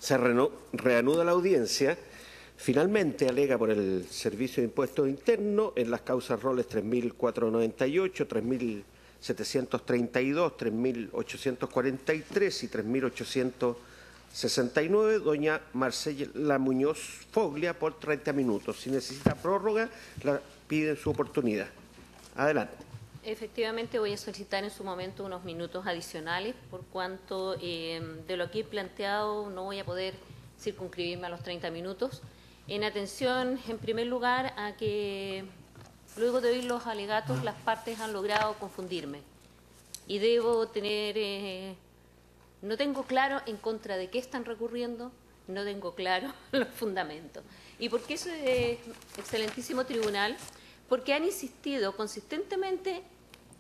Se reanuda la audiencia. Finalmente, alega por el Servicio de Impuestos Internos en las causas roles 3.498, 3.732, 3.843 y 3.869, doña Marcela Muñoz Foglia, por 30 minutos. Si necesita prórroga, la pide en su oportunidad. Adelante. Efectivamente, voy a solicitar en su momento unos minutos adicionales, por cuanto de lo aquí planteado no voy a poder circunscribirme a los 30 minutos. En atención, en primer lugar, a que luego de oír los alegatos, las partes han logrado confundirme. Y debo tener, no tengo claro en contra de qué están recurriendo, no tengo claro los fundamentos. ¿Y por qué eso es excelentísimo tribunal? Porque han insistido consistentemente,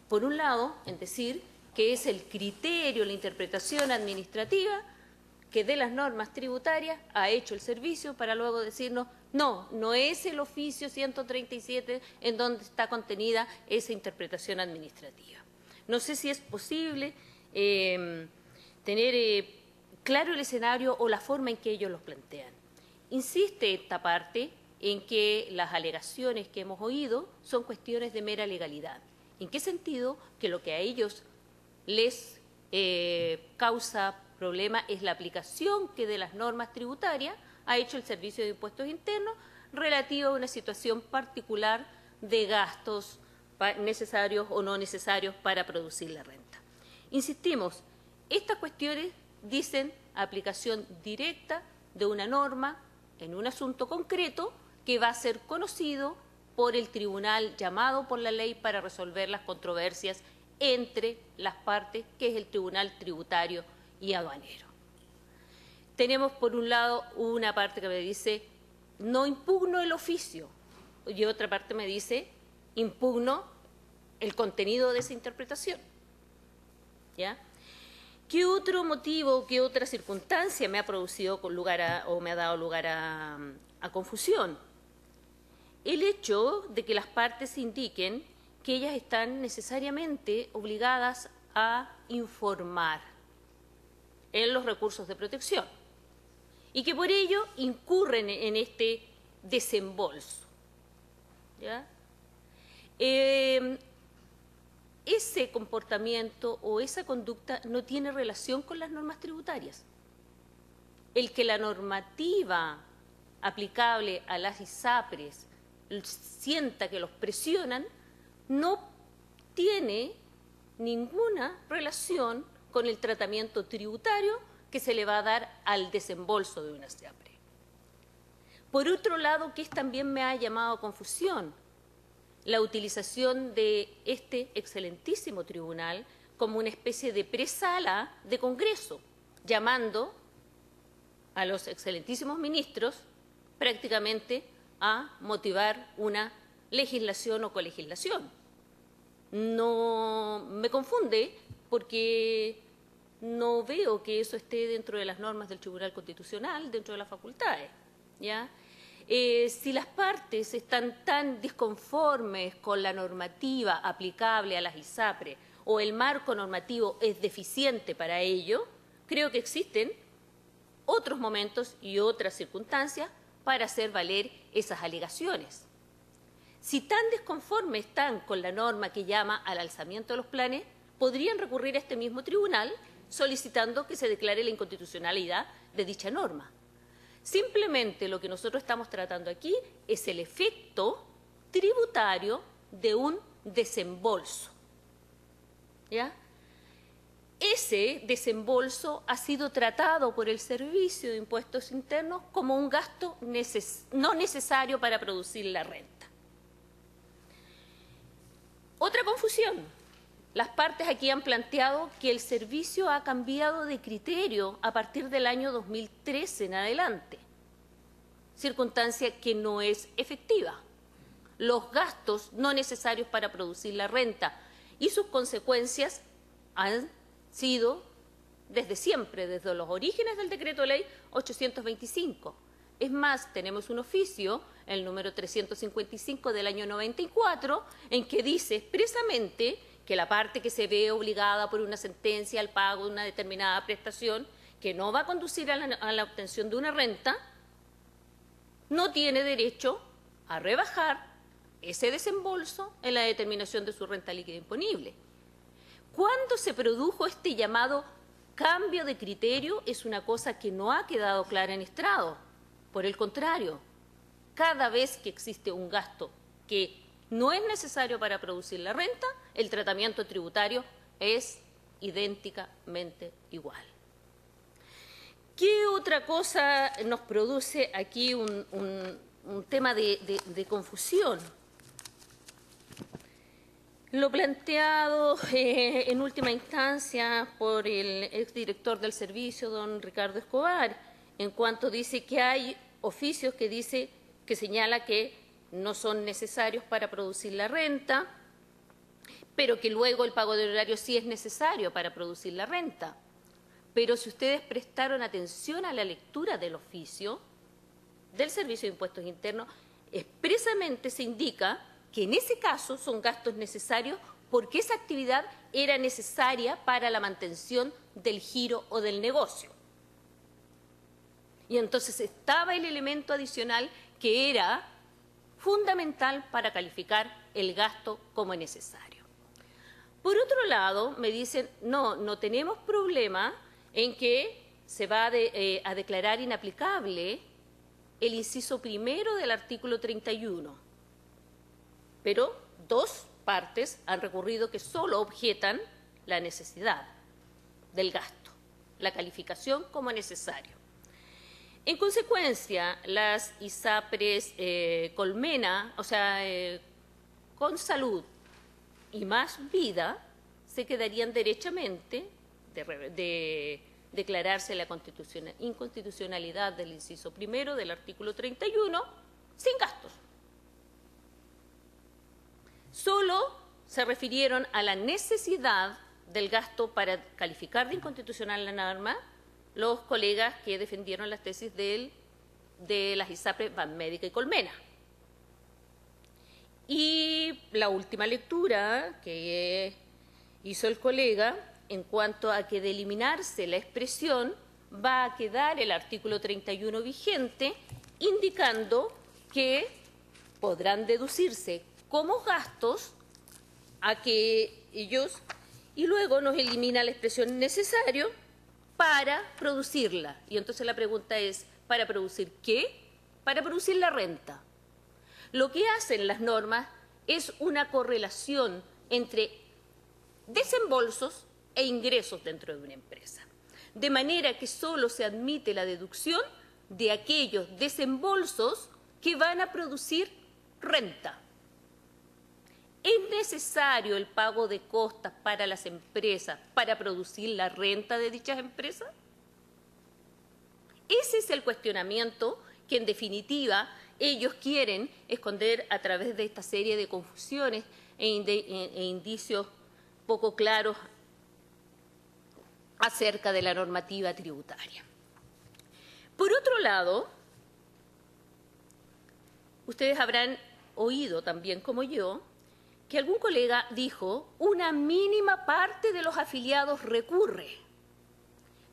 por un lado, en decir que es el criterio, la interpretación administrativa que de las normas tributarias ha hecho el servicio, para luego decirnos, no, no es el oficio 137 en donde está contenida esa interpretación administrativa. No sé si es posible tener claro el escenario o la forma en que ellos los plantean. Insiste esta parte en que las alegaciones que hemos oído son cuestiones de mera legalidad. ¿En qué sentido? Que lo que a ellos les causa problema es la aplicación que de las normas tributarias ha hecho el Servicio de Impuestos Internos relativo a una situación particular de gastos necesarios o no necesarios para producir la renta. Insistimos, estas cuestiones dicen aplicación directa de una norma en un asunto concreto que va a ser conocido por el tribunal llamado por la ley para resolver las controversias entre las partes, que es el Tribunal Tributario y Aduanero. Tenemos, por un lado, una parte que me dice, no impugno el oficio, y otra parte me dice, impugno el contenido de esa interpretación. ¿Ya? ¿Qué otro motivo, qué otra circunstancia me ha producido o me ha dado lugar a confusión? El hecho de que las partes indiquen que ellas están necesariamente obligadas a informar en los recursos de protección y que por ello incurren en este desembolso. ¿Ya? Ese comportamiento o esa conducta no tiene relación con las normas tributarias. El que la normativa aplicable a las ISAPRES sienta que los presionan no tiene ninguna relación con el tratamiento tributario que se le va a dar al desembolso de una ISAPRE. Por otro lado, que también me ha llamado a confusión, la utilización de este excelentísimo tribunal como una especie de presala de Congreso, llamando a los excelentísimos ministros prácticamente a motivar una legislación o colegislación. No me confunde porque no veo que eso esté dentro de las normas del Tribunal Constitucional, dentro de las facultades, ¿ya? Si las partes están tan disconformes con la normativa aplicable a las ISAPRE o el marco normativo es deficiente para ello, creo que existen otros momentos y otras circunstancias para hacer valer esas alegaciones. Si tan disconformes están con la norma que llama al alzamiento de los planes, podrían recurrir a este mismo tribunal solicitando que se declare la inconstitucionalidad de dicha norma. Simplemente lo que nosotros estamos tratando aquí es el efecto tributario de un desembolso. ¿Ya? Ese desembolso ha sido tratado por el Servicio de Impuestos Internos como un gasto no necesario para producir la renta. Otra confusión. Las partes aquí han planteado que el servicio ha cambiado de criterio a partir del año 2013 en adelante, circunstancia que no es efectiva. Los gastos no necesarios para producir la renta y sus consecuencias han sido desde siempre, desde los orígenes del Decreto Ley 825. Es más, tenemos un oficio, el número 355 del año 94, en que dice expresamente que la parte que se ve obligada por una sentencia al pago de una determinada prestación que no va a conducir a la obtención de una renta, no tiene derecho a rebajar ese desembolso en la determinación de su renta líquida imponible. ¿Cuándo se produjo este llamado cambio de criterio? Es una cosa que no ha quedado clara en estrado. Por el contrario, cada vez que existe un gasto que no es necesario para producir la renta, el tratamiento tributario es idénticamente igual. ¿Qué otra cosa nos produce aquí un tema de confusión? Lo planteado en última instancia por el exdirector del servicio, don Ricardo Escobar, en cuanto dice que hay oficios que señala que no son necesarios para producir la renta, pero que luego el pago de honorario sí es necesario para producir la renta. Pero si ustedes prestaron atención a la lectura del oficio del Servicio de Impuestos Internos, expresamente se indica que en ese caso son gastos necesarios porque esa actividad era necesaria para la mantención del giro o del negocio. Y entonces estaba el elemento adicional que era fundamental para calificar el gasto como necesario. Por otro lado, me dicen, no tenemos problema en que se va a declarar inaplicable el inciso primero del artículo 31. Pero dos partes han recurrido que solo objetan la necesidad del gasto, la calificación como necesario. En consecuencia, las ISAPRES Colmena, o sea, con salud y más vida, se quedarían derechamente de declararse la inconstitucionalidad del inciso primero del artículo 31 sin gastos. Solo se refirieron a la necesidad del gasto para calificar de inconstitucional la norma los colegas que defendieron las tesis de las ISAPRES Banmédica y Colmena. Y la última lectura que hizo el colega, en cuanto a que de eliminarse la expresión, va a quedar el artículo 31 vigente, indicando que podrán deducirse como gastos aquellos, y luego nos elimina la expresión necesario para producirla. Y entonces la pregunta es, ¿para producir qué? Para producir la renta. Lo que hacen las normas es una correlación entre desembolsos e ingresos dentro de una empresa, de manera que solo se admite la deducción de aquellos desembolsos que van a producir renta. ¿Es necesario el pago de costas para las empresas para producir la renta de dichas empresas? Ese es el cuestionamiento que, en definitiva, ellos quieren esconder a través de esta serie de confusiones e indicios poco claros acerca de la normativa tributaria. Por otro lado, ustedes habrán oído también como yo que algún colega dijo una mínima parte de los afiliados recurre,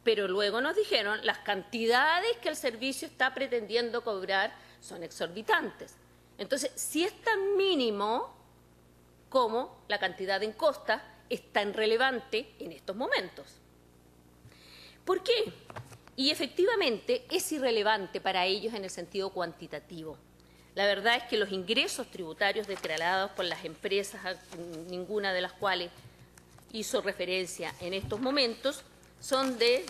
pero luego nos dijeron las cantidades que el servicio está pretendiendo cobrar son exorbitantes. Entonces, si es tan mínimo como la cantidad en costas es tan relevante en estos momentos. ¿Por qué? Y efectivamente es irrelevante para ellos en el sentido cuantitativo. La verdad es que los ingresos tributarios declarados por las empresas, ninguna de las cuales hizo referencia en estos momentos, son de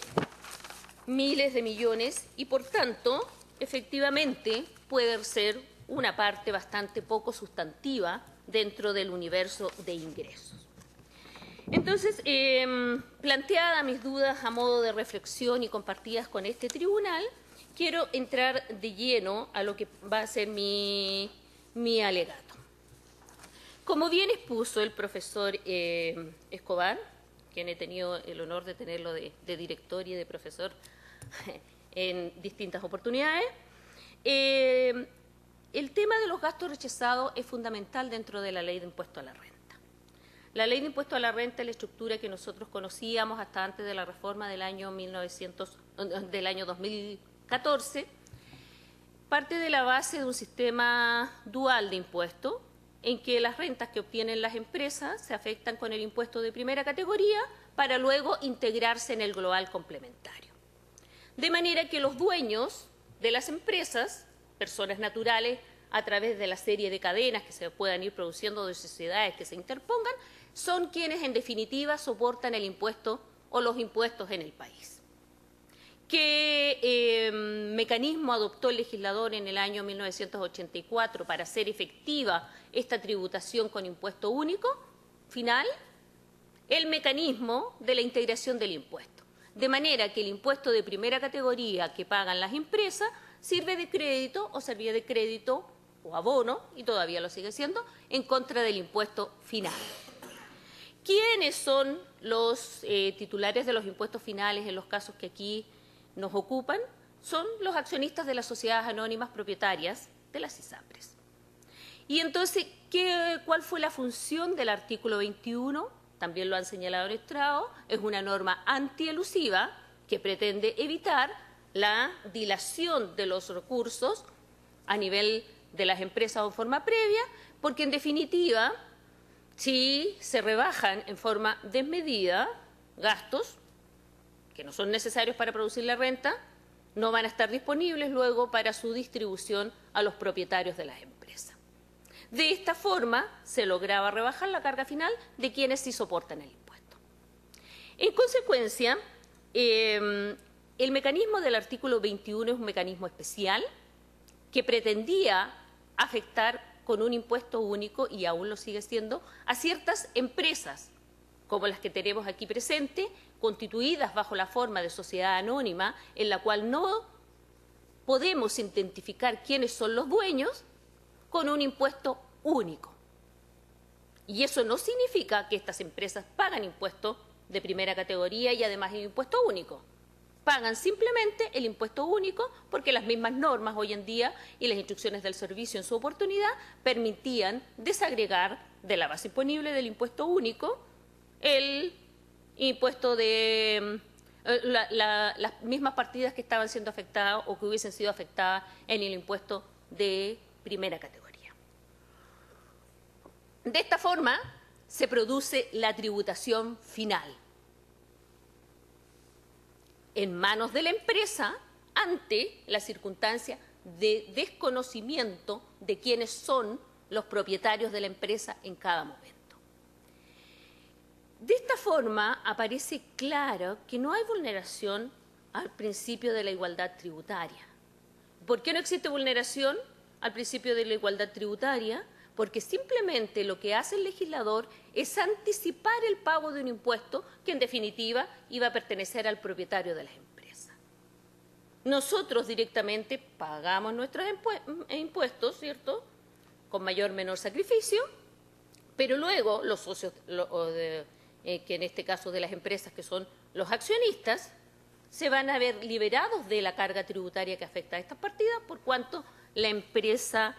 miles de millones y, por tanto, efectivamente puede ser una parte bastante poco sustantiva dentro del universo de ingresos. Entonces, planteadas mis dudas a modo de reflexión y compartidas con este tribunal, quiero entrar de lleno a lo que va a ser mi alegato. Como bien expuso el profesor Escobar, quien he tenido el honor de tenerlo de director y de profesor en distintas oportunidades, el tema de los gastos rechazados es fundamental dentro de la ley de impuesto a la renta. La ley de impuesto a la renta es la estructura que nosotros conocíamos hasta antes de la reforma del año 2014, parte de la base de un sistema dual de impuestos, en que las rentas que obtienen las empresas se afectan con el impuesto de primera categoría para luego integrarse en el global complementario. De manera que los dueños de las empresas, personas naturales, a través de la serie de cadenas que se puedan ir produciendo de sociedades que se interpongan, son quienes en definitiva soportan el impuesto o los impuestos en el país. ¿Qué mecanismo adoptó el legislador en el año 1984 para hacer efectiva esta tributación con impuesto único final? El mecanismo de la integración del impuesto. De manera que el impuesto de primera categoría que pagan las empresas sirve de crédito o servía de crédito o abono, y todavía lo sigue siendo, en contra del impuesto final. ¿Quiénes son los titulares de los impuestos finales en los casos que aquí nos ocupan? Son los accionistas de las sociedades anónimas propietarias de las ISAPRES. Y entonces, ¿cuál fue la función del artículo 21? También lo han señalado en el estrado, es una norma antielusiva que pretende evitar la dilación de los recursos a nivel de las empresas o en forma previa, porque en definitiva, si se rebajan en forma desmedida gastos que no son necesarios para producir la renta, no van a estar disponibles luego para su distribución a los propietarios de las empresas. De esta forma se lograba rebajar la carga final de quienes sí soportan el impuesto. En consecuencia, el mecanismo del artículo 21 es un mecanismo especial que pretendía afectar con un impuesto único, y aún lo sigue siendo, a ciertas empresas, como las que tenemos aquí presentes, constituidas bajo la forma de sociedad anónima, en la cual no podemos identificar quiénes son los dueños, con un impuesto único. Y eso no significa que estas empresas pagan impuestos de primera categoría y además el impuesto único. Pagan simplemente el impuesto único porque las mismas normas hoy en día y las instrucciones del servicio en su oportunidad permitían desagregar de la base imponible del impuesto único el impuesto de las mismas partidas que estaban siendo afectadas o que hubiesen sido afectadas en el impuesto de primera categoría. De esta forma se produce la tributación final en manos de la empresa ante la circunstancia de desconocimiento de quiénes son los propietarios de la empresa en cada momento. De esta forma aparece claro que no hay vulneración al principio de la igualdad tributaria. ¿Por qué no existe vulneración al principio de la igualdad tributaria? Porque simplemente lo que hace el legislador es anticipar el pago de un impuesto que en definitiva iba a pertenecer al propietario de las empresas. Nosotros directamente pagamos nuestros impuestos, ¿cierto?, con mayor o menor sacrificio, pero luego los socios, que en este caso de las empresas que son los accionistas, se van a ver liberados de la carga tributaria que afecta a estas partidas por cuanto la empresa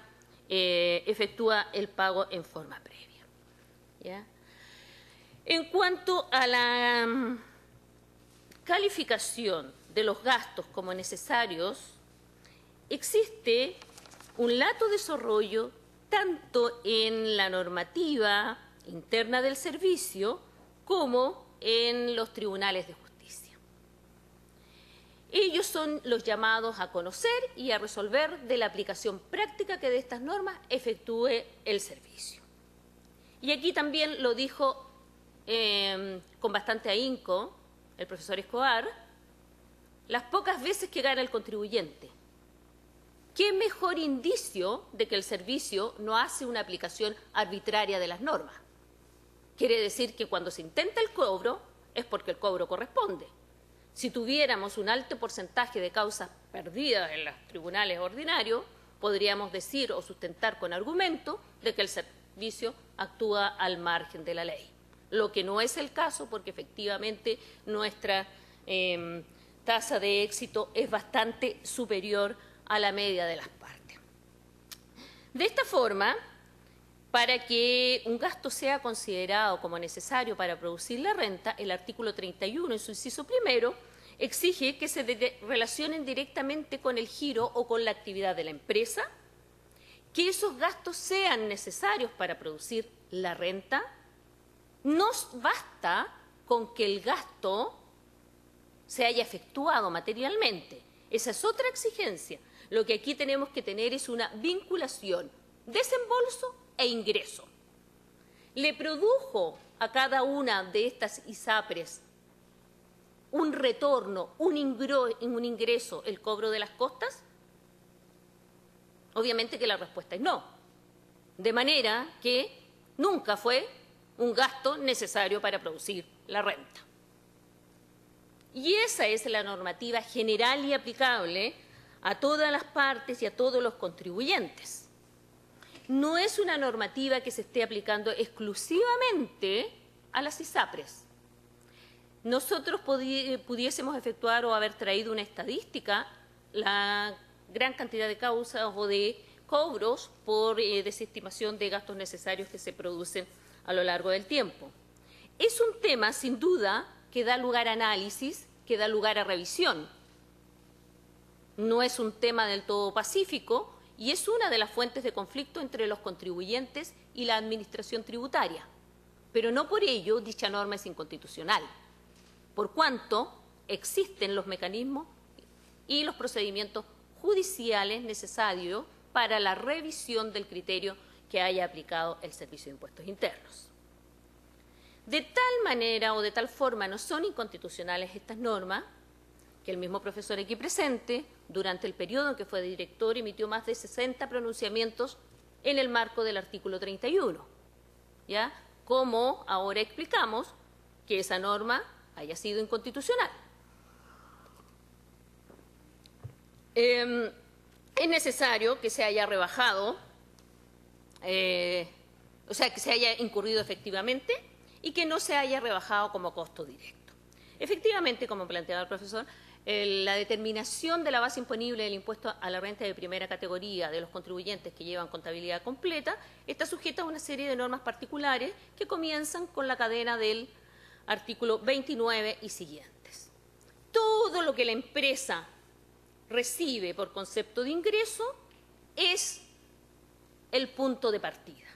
efectúa el pago en forma previa. ¿Ya? En cuanto a la calificación de los gastos como necesarios, existe un lato de desarrollo tanto en la normativa interna del servicio como en los tribunales de justicia. Ellos son los llamados a conocer y a resolver de la aplicación práctica que de estas normas efectúe el servicio. Y aquí también lo dijo con bastante ahínco el profesor Escobar, las pocas veces que gana el contribuyente. ¿Qué mejor indicio de que el servicio no hace una aplicación arbitraria de las normas? Quiere decir que cuando se intenta el cobro es porque el cobro corresponde. Si tuviéramos un alto porcentaje de causas perdidas en los tribunales ordinarios, podríamos decir o sustentar con argumento de que el servicio actúa al margen de la ley. Lo que no es el caso porque efectivamente nuestra tasa de éxito es bastante superior a la media de las partes. De esta forma, para que un gasto sea considerado como necesario para producir la renta, el artículo 31, en su inciso primero, exige que se relacionen directamente con el giro o con la actividad de la empresa, que esos gastos sean necesarios para producir la renta. No basta con que el gasto se haya efectuado materialmente. Esa es otra exigencia. Lo que aquí tenemos que tener es una vinculación, desembolso e ingreso. ¿Le produjo a cada una de estas ISAPRES un retorno, un ingreso, el cobro de las costas? Obviamente que la respuesta es no. De manera que nunca fue un gasto necesario para producir la renta. Y esa es la normativa general y aplicable a todas las partes y a todos los contribuyentes. No es una normativa que se esté aplicando exclusivamente a las ISAPRES. Nosotros pudiésemos efectuar o haber traído una estadística, la gran cantidad de causas o de cobros por desestimación de gastos necesarios que se producen a lo largo del tiempo. Es un tema, sin duda, que da lugar a análisis, que da lugar a revisión. No es un tema del todo pacífico y es una de las fuentes de conflicto entre los contribuyentes y la administración tributaria. Pero no por ello dicha norma es inconstitucional, por cuanto existen los mecanismos y los procedimientos judiciales necesarios para la revisión del criterio que haya aplicado el Servicio de Impuestos Internos. De tal manera o de tal forma no son inconstitucionales estas normas que el mismo profesor aquí presente, durante el periodo en que fue director, emitió más de 60 pronunciamientos en el marco del artículo 31. ¿Ya? Como ahora explicamos que esa norma haya sido inconstitucional. Es necesario que se haya rebajado, o sea, que se haya incurrido efectivamente y que no se haya rebajado como costo directo. Efectivamente, como planteaba el profesor, la determinación de la base imponible del impuesto a la renta de primera categoría de los contribuyentes que llevan contabilidad completa está sujeta a una serie de normas particulares que comienzan con la cadena del artículo 29 y siguientes. Todo lo que la empresa recibe por concepto de ingreso es el punto de partida.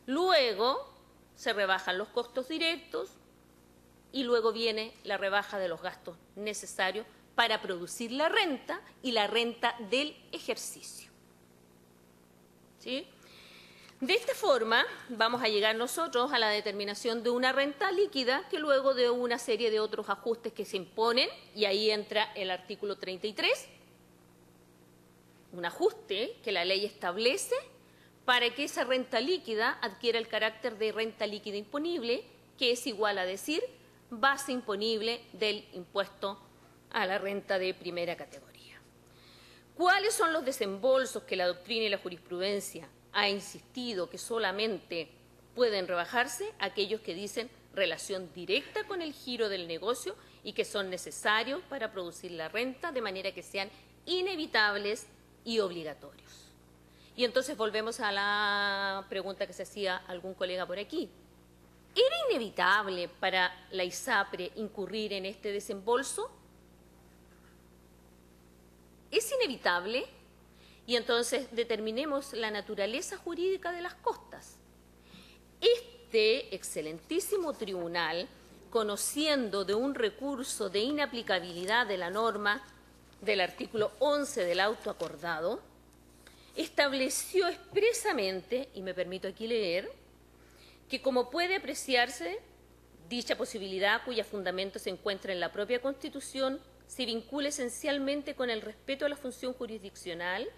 Luego se rebajan los costos directos y luego viene la rebaja de los gastos necesarios para producir la renta y la renta del ejercicio. ¿Sí? De esta forma vamos a llegar nosotros a la determinación de una renta líquida que luego de una serie de otros ajustes que se imponen, y ahí entra el artículo 33, un ajuste que la ley establece para que esa renta líquida adquiera el carácter de renta líquida imponible, que es igual a decir base imponible del impuesto a la renta de primera categoría. ¿Cuáles son los desembolsos que la doctrina y la jurisprudencia ha insistido que solamente pueden rebajarse? Aquellos que dicen relación directa con el giro del negocio y que son necesarios para producir la renta, de manera que sean inevitables y obligatorios. Y entonces volvemos a la pregunta que se hacía algún colega por aquí. ¿Era inevitable para la ISAPRE incurrir en este desembolso? ¿Es inevitable? Y entonces determinemos la naturaleza jurídica de las costas. Este excelentísimo tribunal, conociendo de un recurso de inaplicabilidad de la norma del artículo 11 del auto acordado, estableció expresamente, y me permito aquí leer, que como puede apreciarse, dicha posibilidad, cuya fundamento se encuentra en la propia Constitución, se vincula esencialmente con el respeto a la función jurisdiccional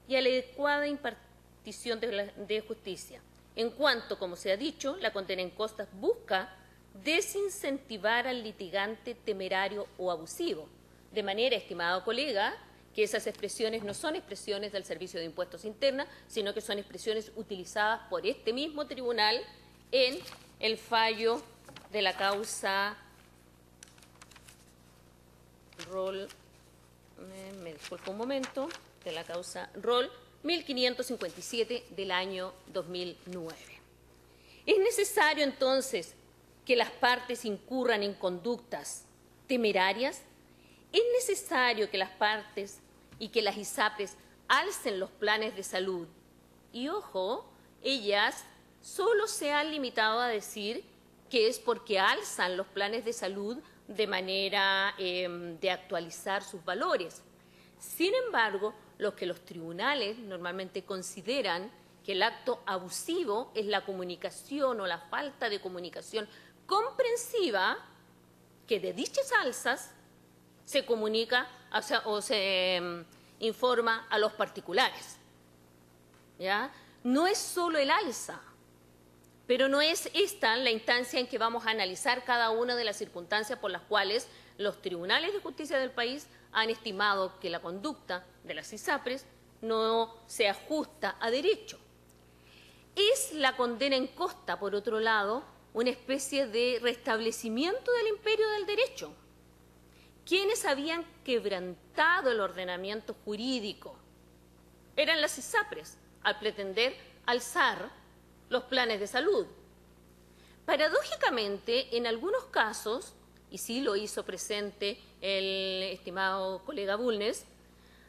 y a la adecuada impartición de justicia. En cuanto, como se ha dicho, la condena en costas busca desincentivar al litigante temerario o abusivo. De manera, estimado colega, que esas expresiones no son expresiones del Servicio de Impuestos Internos, sino que son expresiones utilizadas por este mismo tribunal en el fallo de la causa Roll, me disculpo un momento, de la causa Roll 1557 del año 2009. Es necesario entonces que las partes incurran en conductas temerarias. Es necesario que las partes y que las ISAPRES alcen los planes de salud. Y ojo, ellas solo se han limitado a decir que es porque alzan los planes de salud de manera de actualizar sus valores. Sin embargo, lo que los tribunales normalmente consideran que el acto abusivo es la comunicación o la falta de comunicación comprensiva que de dichas alzas se comunica o se informa a los particulares. ¿Ya? No es solo el alza, pero no es esta la instancia en que vamos a analizar cada una de las circunstancias por las cuales los tribunales de justicia del país han estimado que la conducta de las ISAPRES no se ajusta a derecho. Es la condena en costa, por otro lado, una especie de restablecimiento del imperio del derecho. Quienes habían quebrantado el ordenamiento jurídico eran las ISAPRES, al pretender alzar los planes de salud. Paradójicamente, en algunos casos, y sí lo hizo presente el estimado colega Bulnes,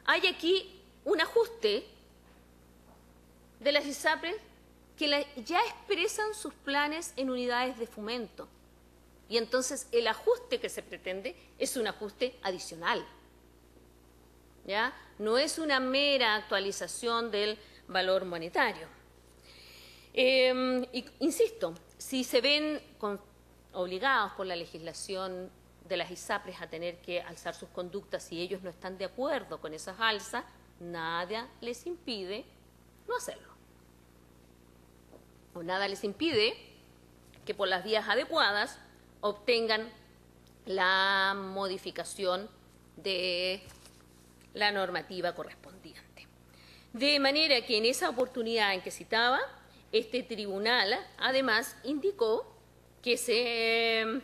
hay aquí un ajuste de las ISAPRES que ya expresan sus planes en unidades de fomento. Y entonces el ajuste que se pretende es un ajuste adicional. ¿Ya? No es una mera actualización del valor monetario. Insisto, si se ven obligados por la legislación de las ISAPRES a tener que alzar sus conductas y ellos no están de acuerdo con esas alzas, nada les impide no hacerlo. O nada les impide que por las vías adecuadas obtengan la modificación de la normativa correspondiente. De manera que en esa oportunidad en que citaba, este tribunal además indicó que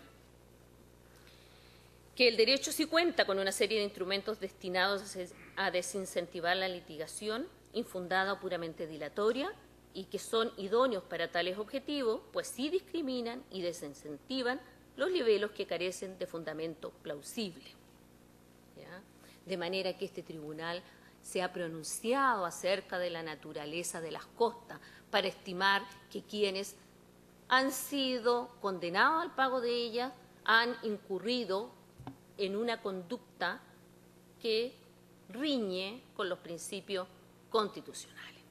el derecho sí cuenta con una serie de instrumentos destinados a desincentivar la litigación infundada o puramente dilatoria y que son idóneos para tales objetivos, pues sí discriminan y desincentivan los libelos que carecen de fundamento plausible. ¿Ya? De manera que este tribunal se ha pronunciado acerca de la naturaleza de las costas para estimar que quienes han sido condenados al pago de ellas han incurrido en una conducta que riñe con los principios constitucionales.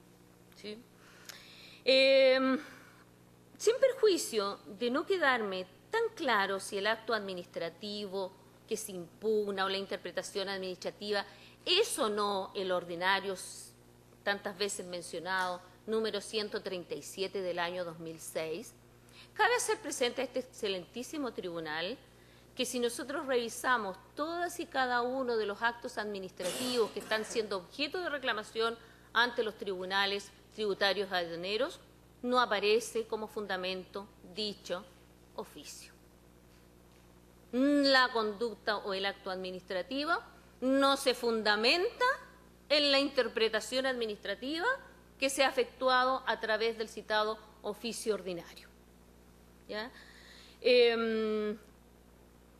¿Sí? Sin perjuicio de no quedarme tan claro si el acto administrativo que se impugna o la interpretación administrativa es o no el ordinario, tantas veces mencionado, número 137 del año 2006, cabe hacer presente a este excelentísimo tribunal que si nosotros revisamos todas y cada uno de los actos administrativos que están siendo objeto de reclamación ante los tribunales tributarios aduaneros, no aparece como fundamento dicho oficio. La conducta o el acto administrativo no se fundamenta en la interpretación administrativa que se ha efectuado a través del citado oficio ordinario. ¿Ya?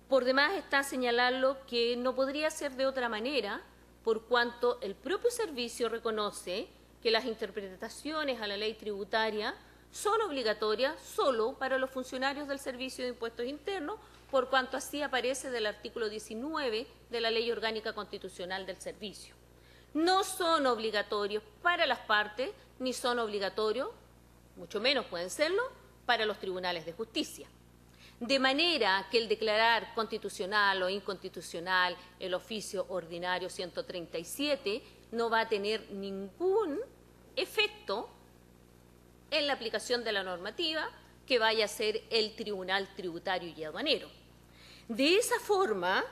Por demás está señalarlo que no podría ser de otra manera, por cuanto el propio servicio reconoce que las interpretaciones a la ley tributaria son obligatorias solo para los funcionarios del Servicio de Impuestos Internos, por cuanto así aparece del artículo 19 de la Ley Orgánica Constitucional del Servicio. No son obligatorios para las partes, ni son obligatorios, mucho menos pueden serlo, para los tribunales de justicia. De manera que el declarar constitucional o inconstitucional el oficio ordinario 137 no va a tener ningún efecto en la aplicación de la normativa que vaya a ser el Tribunal Tributario y Aduanero. De esa forma,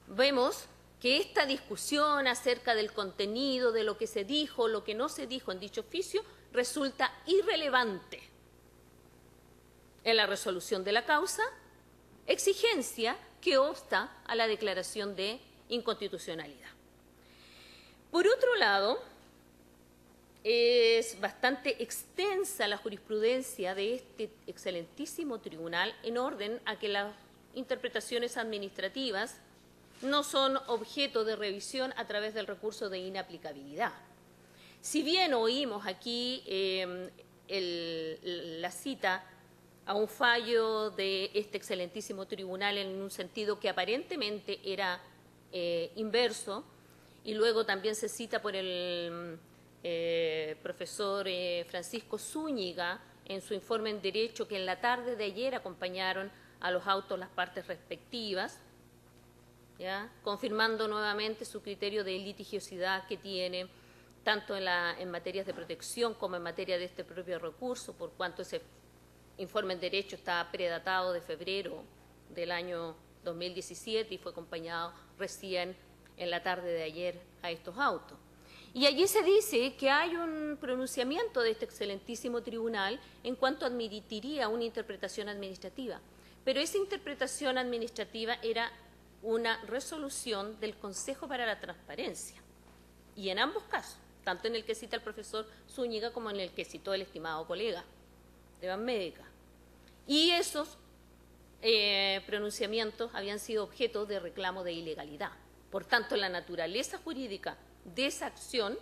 vemos que esta discusión acerca del contenido, de lo que se dijo, lo que no se dijo en dicho oficio, resulta irrelevante en la resolución de la causa, exigencia que obsta a la declaración de inconstitucionalidad. Por otro lado, es bastante extensa la jurisprudencia de este excelentísimo tribunal en orden a que las interpretaciones administrativas no son objeto de revisión a través del recurso de inaplicabilidad. Si bien oímos aquí la cita a un fallo de este excelentísimo tribunal en un sentido que aparentemente era inverso, y luego también se cita por el profesor Francisco Zúñiga en su informe en Derecho, que en la tarde de ayer acompañaron a los autos las partes respectivas, ¿ya?, confirmando nuevamente su criterio de litigiosidad que tiene tanto en materias de protección como en materia de este propio recurso, por cuanto ese informe en Derecho está predatado de febrero del año 2017 y fue acompañado recién en la tarde de ayer a estos autos. Y allí se dice que hay un pronunciamiento de este excelentísimo tribunal en cuanto admitiría una interpretación administrativa, pero esa interpretación administrativa era una resolución del Consejo para la Transparencia, y en ambos casos, tanto en el que cita el profesor Zúñiga como en el que citó el estimado colega de Banmédica. Y esos pronunciamientos habían sido objeto de reclamo de ilegalidad. Por tanto, la naturaleza jurídica de esa acción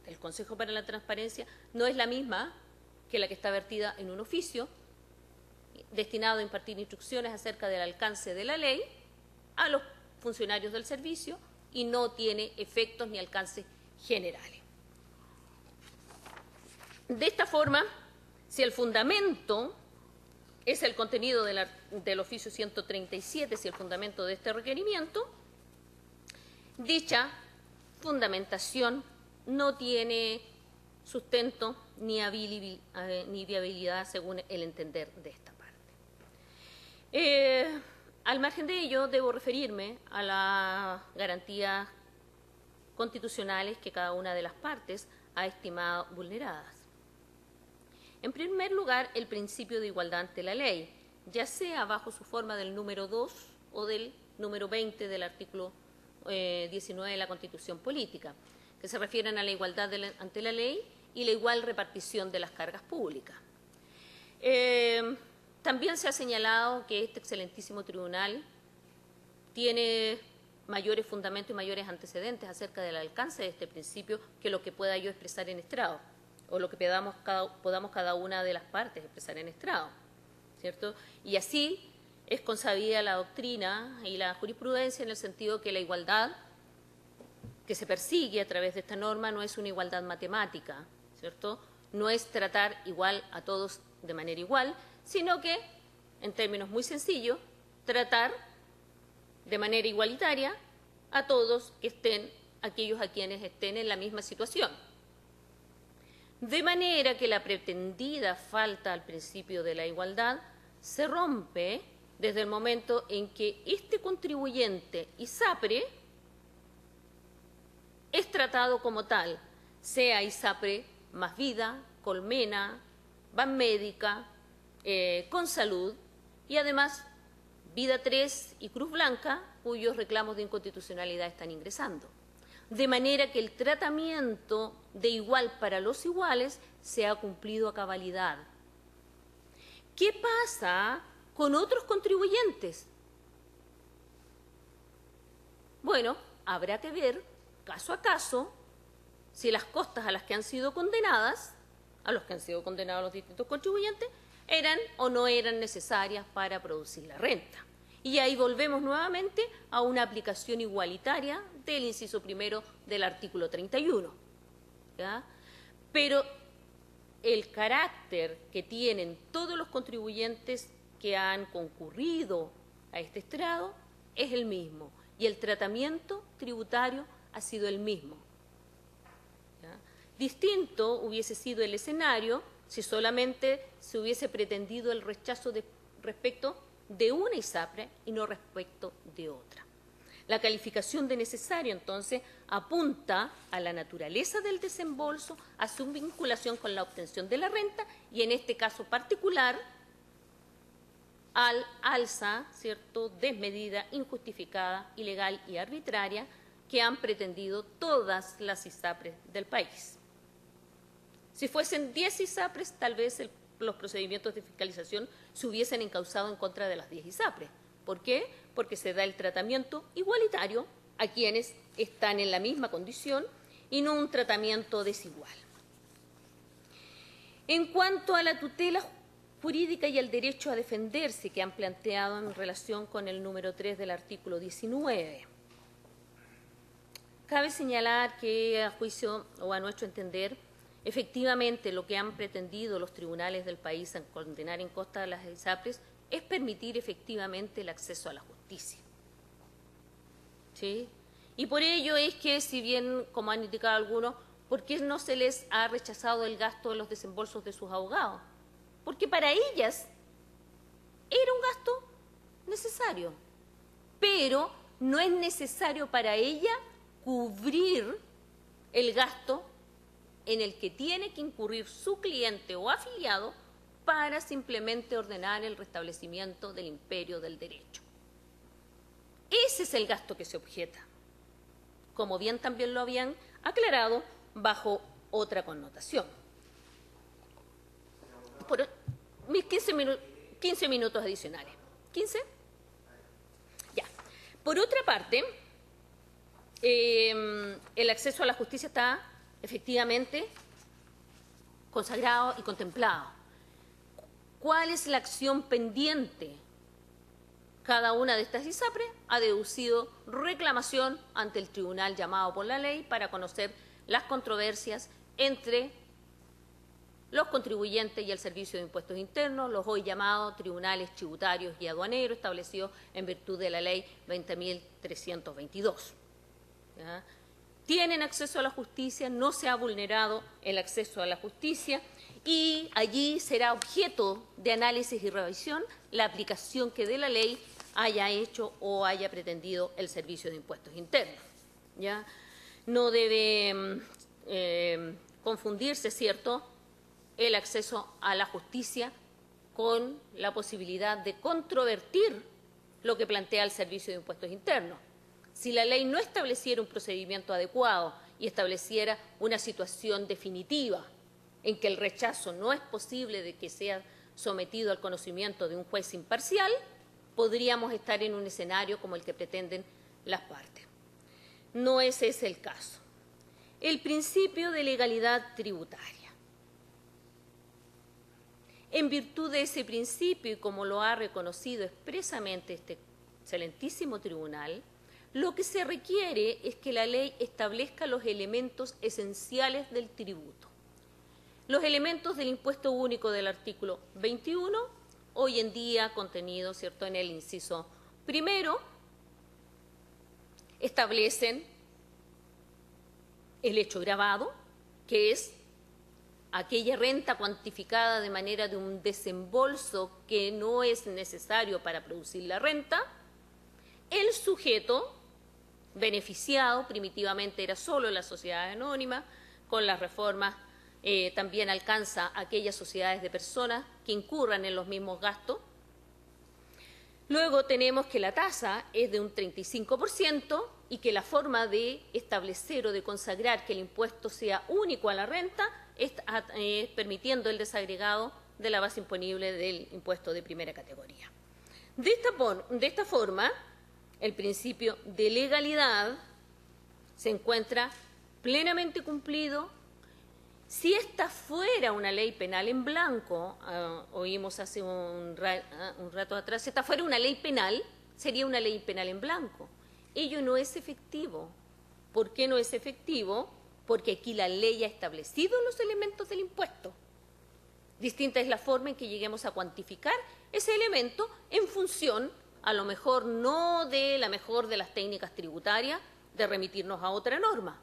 del Consejo para la Transparencia no es la misma que la que está vertida en un oficio destinado a impartir instrucciones acerca del alcance de la ley a los funcionarios del servicio y no tiene efectos ni alcances generales. De esta forma, si el fundamento es el contenido del oficio 137, si el fundamento de este requerimiento, dicha fundamentación no tiene sustento ni viabilidad según el entender de esta parte. Al margen de ello, debo referirme a las garantías constitucionales que cada una de las partes ha estimado vulneradas. En primer lugar, el principio de igualdad ante la ley, ya sea bajo su forma del número 2 o del número 20 del artículo 19 de la Constitución Política, que se refieren a la igualdad ante la ley y la igual repartición de las cargas públicas. También se ha señalado que este excelentísimo tribunal tiene mayores fundamentos y mayores antecedentes acerca del alcance de este principio que lo que pueda yo expresar en estrado, o lo que podamos cada una de las partes expresar en estrado, ¿cierto? Y así es consabida la doctrina y la jurisprudencia en el sentido que la igualdad que se persigue a través de esta norma no es una igualdad matemática, ¿cierto? No es tratar igual a todos de manera igual, sino que, en términos muy sencillos, tratar de manera igualitaria a todos que estén, aquellos a quienes estén en la misma situación. De manera que la pretendida falta al principio de la igualdad se rompe desde el momento en que este contribuyente ISAPRE es tratado como tal, sea ISAPRE Más Vida, Colmena, Banmédica, Consalud y además Vida 3 y Cruz Blanca, cuyos reclamos de inconstitucionalidad están ingresando. De manera que el tratamiento de igual para los iguales se ha cumplido a cabalidad. ¿Qué pasa con otros contribuyentes? Bueno, habrá que ver caso a caso si las costas a las que han sido condenadas, a los que han sido condenados los distintos contribuyentes, eran o no eran necesarias para producir la renta. Y ahí volvemos nuevamente a una aplicación igualitaria del inciso primero del artículo 31. ¿Ya? Pero el carácter que tienen todos los contribuyentes que han concurrido a este estrado es el mismo y el tratamiento tributario ha sido el mismo. ¿Ya? Distinto hubiese sido el escenario si solamente se hubiese pretendido el rechazo respecto de una ISAPRE y no respecto de otra. La calificación de necesario, entonces, apunta a la naturaleza del desembolso, a su vinculación con la obtención de la renta y, en este caso particular, al alza, ¿cierto?, desmedida, injustificada, ilegal y arbitraria que han pretendido todas las ISAPRES del país. Si fuesen 10 ISAPRES, tal vez los procedimientos de fiscalización se hubiesen encauzado en contra de las 10 ISAPRES. ¿Por qué? Porque se da el tratamiento igualitario a quienes están en la misma condición y no un tratamiento desigual. En cuanto a la tutela jurídica y el derecho a defenderse que han planteado en relación con el número 3 del artículo 19, cabe señalar que a juicio o a nuestro entender, efectivamente lo que han pretendido los tribunales del país en condenar en contra de las ISAPRES es permitir efectivamente el acceso a la justicia. ¿Sí? Y por ello es que, si bien, como han indicado algunos, ¿por qué no se les ha rechazado el gasto de los desembolsos de sus abogados? Porque para ellas era un gasto necesario, pero no es necesario para ella cubrir el gasto en el que tiene que incurrir su cliente o afiliado para simplemente ordenar el restablecimiento del imperio del derecho. Ese es el gasto que se objeta, como bien también lo habían aclarado bajo otra connotación. Por mis 15 minutos adicionales. ¿15? Ya. Por otra parte, el acceso a la justicia está efectivamente consagrado y contemplado. ¿Cuál es la acción pendiente? Cada una de estas ISAPRES ha deducido reclamación ante el tribunal llamado por la ley para conocer las controversias entre los contribuyentes y el Servicio de Impuestos Internos, los hoy llamados tribunales tributarios y aduaneros establecidos en virtud de la ley 20.322. ¿Ya? Tienen acceso a la justicia, no se ha vulnerado el acceso a la justicia y allí será objeto de análisis y revisión la aplicación que de la ley haya hecho o haya pretendido el Servicio de Impuestos Internos. ¿Ya? No debe confundirse, ¿cierto?, el acceso a la justicia con la posibilidad de controvertir lo que plantea el Servicio de Impuestos Internos. Si la ley no estableciera un procedimiento adecuado y estableciera una situación definitiva en que el rechazo no es posible de que sea sometido al conocimiento de un juez imparcial, podríamos estar en un escenario como el que pretenden las partes. No ese es el caso. El principio de legalidad tributaria. En virtud de ese principio, y como lo ha reconocido expresamente este excelentísimo tribunal, lo que se requiere es que la ley establezca los elementos esenciales del tributo. Los elementos del impuesto único del artículo 21, hoy en día contenido, ¿cierto?, en el inciso primero, establecen el hecho gravado, que es aquella renta cuantificada de manera de un desembolso que no es necesario para producir la renta. El sujeto beneficiado, primitivamente era solo la sociedad anónima, con las reformas también alcanza aquellas sociedades de personas que incurran en los mismos gastos. Luego tenemos que la tasa es de un 35% y que la forma de establecer o de consagrar que el impuesto sea único a la renta es permitiendo el desagregado de la base imponible del impuesto de primera categoría. De esta forma, el principio de legalidad se encuentra plenamente cumplido. Si esta fuera una ley penal en blanco, oímos hace un rato atrás, si esta fuera una ley penal, sería una ley penal en blanco. Ello no es efectivo. ¿Por qué no es efectivo? Porque aquí la ley ha establecido los elementos del impuesto. Distinta es la forma en que lleguemos a cuantificar ese elemento en función, a lo mejor no de la mejor de las técnicas tributarias, de remitirnos a otra norma,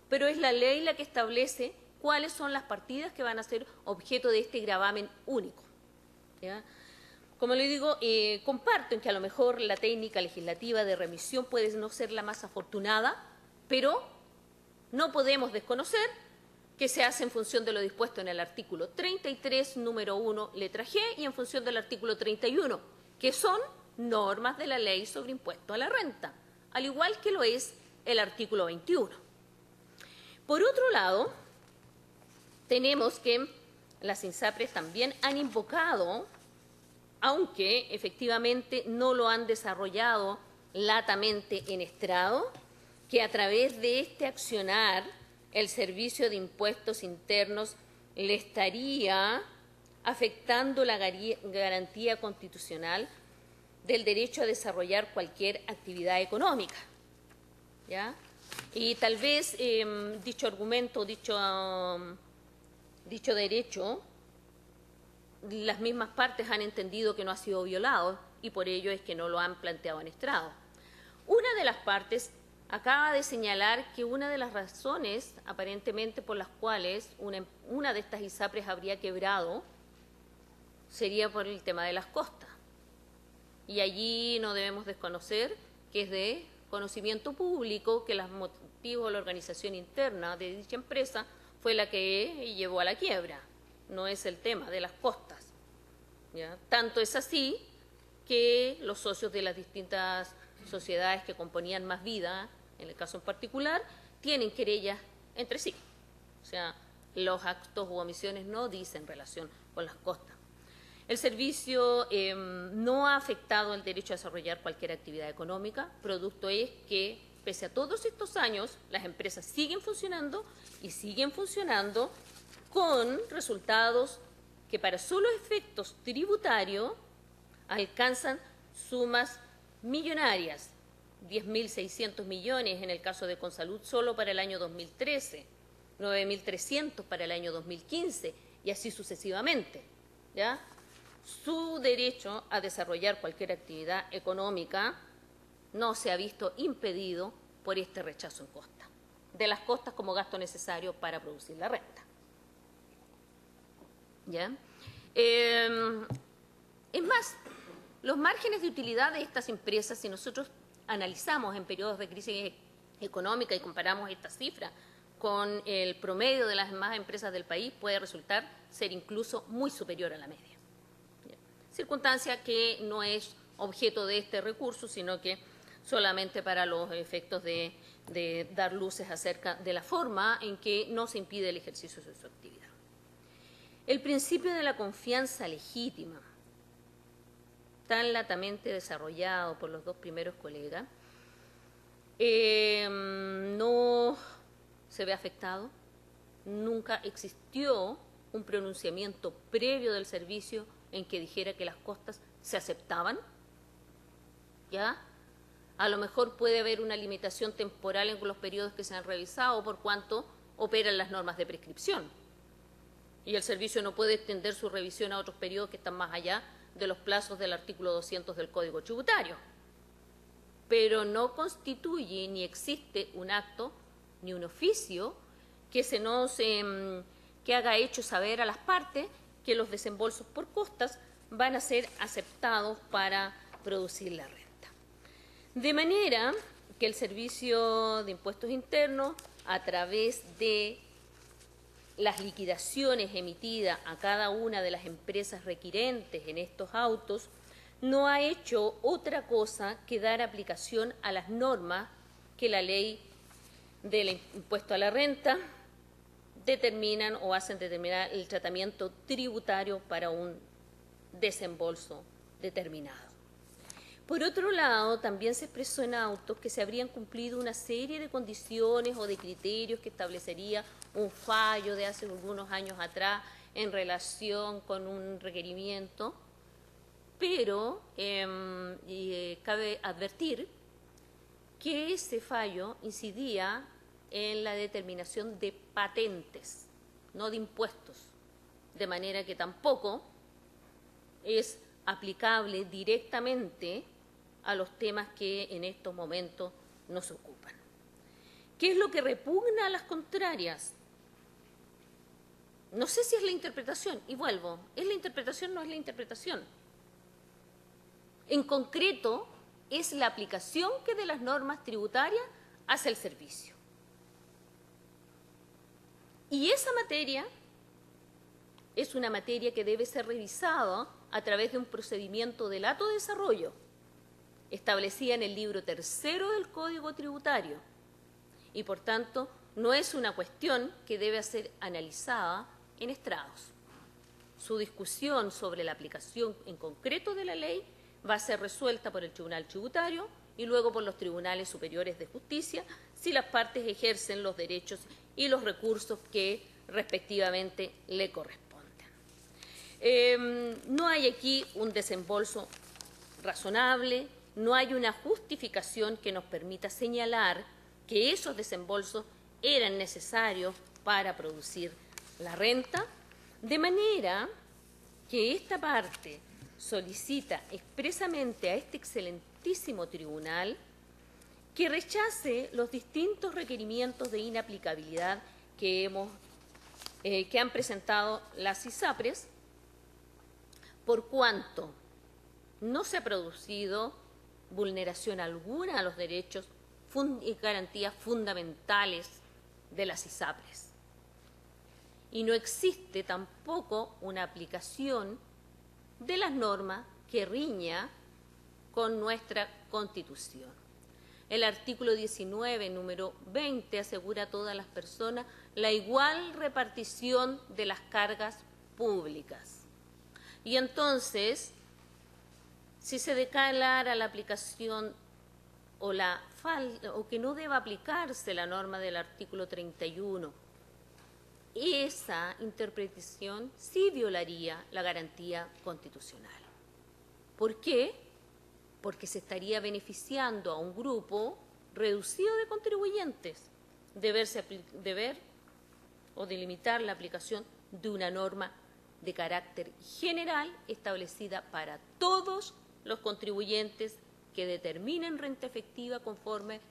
pero es la ley la que establece cuáles son las partidas que van a ser objeto de este gravamen único. ¿Ya? Como le digo, comparto en que a lo mejor la técnica legislativa de remisión puede no ser la más afortunada, pero no podemos desconocer que se hace en función de lo dispuesto en el artículo 33, número 1, letra G, y en función del artículo 31, que son normas de la ley sobre impuesto a la renta, al igual que lo es el artículo 21. Por otro lado, tenemos que las INSAPRES también han invocado, aunque efectivamente no lo han desarrollado latamente en estrado, que a través de este accionar el Servicio de Impuestos Internos le estaría afectando la garantía constitucional del derecho a desarrollar cualquier actividad económica, ¿ya? Y tal vez dicho argumento, dicho derecho, las mismas partes han entendido que no ha sido violado y por ello es que no lo han planteado en estrado. Una de las partes acaba de señalar que una de las razones, aparentemente, por las cuales una de estas ISAPRES habría quebrado sería por el tema de las costas. Y allí no debemos desconocer que es de conocimiento público que los motivos de la organización interna de dicha empresa fue la que llevó a la quiebra, no es el tema de las costas, ¿ya? Tanto es así que los socios de las distintas sociedades que componían Más Vida, en el caso en particular, tienen querellas entre sí. O sea, los actos u omisiones no dicen relación con las costas. El servicio no ha afectado el derecho a desarrollar cualquier actividad económica. Producto es que, pese a todos estos años, las empresas siguen funcionando y siguen funcionando con resultados que para solo efectos tributarios alcanzan sumas millonarias, 10.600 millones en el caso de Consalud solo para el año 2013, 9.300 para el año 2015 y así sucesivamente, ¿ya? Su derecho a desarrollar cualquier actividad económica no se ha visto impedido por este rechazo en costa, de las costas como gasto necesario para producir la renta, ¿ya? Es más, los márgenes de utilidad de estas empresas, si nosotros analizamos en periodos de crisis económica y comparamos esta cifra con el promedio de las demás empresas del país, puede resultar ser incluso muy superior a la media. Circunstancia que no es objeto de este recurso, sino que solamente para los efectos de dar luces acerca de la forma en que no se impide el ejercicio de su actividad. El principio de la confianza legítima, tan latamente desarrollado por los dos primeros colegas, no se ve afectado. Nunca existió un pronunciamiento previo del servicio en que dijera que las costas se aceptaban, ¿ya? A lo mejor puede haber una limitación temporal en los periodos que se han revisado por cuanto operan las normas de prescripción. Y el servicio no puede extender su revisión a otros periodos que están más allá de los plazos del artículo 200 del Código Tributario. Pero no constituye ni existe un acto ni un oficio que que haga hecho saber a las partes que los desembolsos por costas van a ser aceptados para producir la renta. De manera que el Servicio de Impuestos Internos, a través de las liquidaciones emitidas a cada una de las empresas requirentes en estos autos, no ha hecho otra cosa que dar aplicación a las normas que la ley del impuesto a la renta determinan o hacen determinar el tratamiento tributario para un desembolso determinado. Por otro lado, también se expresó en autos que se habrían cumplido una serie de condiciones o de criterios que establecería un fallo de hace algunos años atrás en relación con un requerimiento, pero cabe advertir que ese fallo incidía en la determinación de patentes, no de impuestos, de manera que tampoco es aplicable directamente a los temas que en estos momentos nos ocupan. ¿Qué es lo que repugna a las contrarias? No sé si es la interpretación, y vuelvo, ¿es la interpretación o no es la interpretación? En concreto, es la aplicación que de las normas tributarias hace el servicio. Y esa materia es una materia que debe ser revisada a través de un procedimiento de lato desarrollo establecida en el libro 3 del Código Tributario y, por tanto, no es una cuestión que debe ser analizada en estrados. Su discusión sobre la aplicación en concreto de la ley va a ser resuelta por el Tribunal Tributario y luego por los Tribunales Superiores de Justicia si las partes ejercen los derechos y los recursos que respectivamente le corresponden. No hay aquí un desembolso razonable, no hay una justificación que nos permita señalar que esos desembolsos eran necesarios para producir la renta, de manera que esta parte solicita expresamente a este excelentísimo tribunal que rechace los distintos requerimientos de inaplicabilidad que han presentado las ISAPRES, por cuanto no se ha producido vulneración alguna a los derechos y garantías fundamentales de las ISAPRES. Y no existe tampoco una aplicación de las normas que riña con nuestra Constitución. El artículo 19, número 20, asegura a todas las personas la igual repartición de las cargas públicas. Y entonces, si se declara la aplicación o que no deba aplicarse la norma del artículo 31, esa interpretación sí violaría la garantía constitucional. ¿Por qué? Porque se estaría beneficiando a un grupo reducido de contribuyentes de ver o de limitar la aplicación de una norma de carácter general establecida para todos los contribuyentes que determinen renta efectiva conforme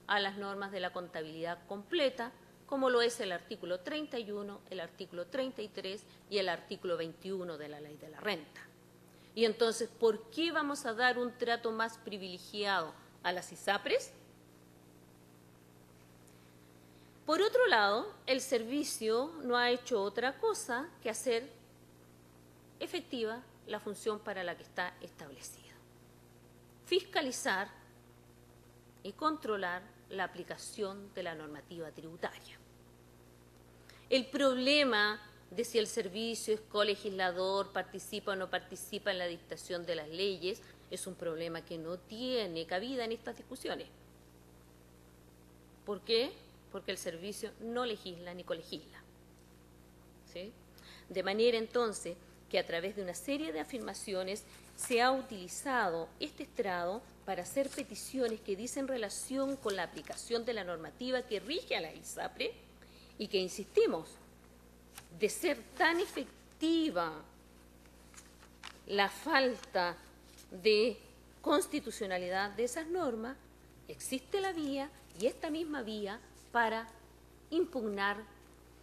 a las normas de la contabilidad completa, como lo es el artículo 31, el artículo 33 y el artículo 21 de la Ley de la Renta. Y entonces, ¿por qué vamos a dar un trato más privilegiado a las ISAPRES? Por otro lado, el servicio no ha hecho otra cosa que hacer efectiva la función para la que está establecida: fiscalizar y controlar la aplicación de la normativa tributaria. El problema de si el servicio es colegislador, participa o no participa en la dictación de las leyes, es un problema que no tiene cabida en estas discusiones. ¿Por qué? Porque el servicio no legisla ni colegisla. ¿Sí? De manera entonces que a través de una serie de afirmaciones se ha utilizado este estrado para hacer peticiones que dicen relación con la aplicación de la normativa que rige a la ISAPRE y que, insistimos, de ser tan efectiva la falta de constitucionalidad de esas normas, existe la vía, y esta misma vía, para impugnar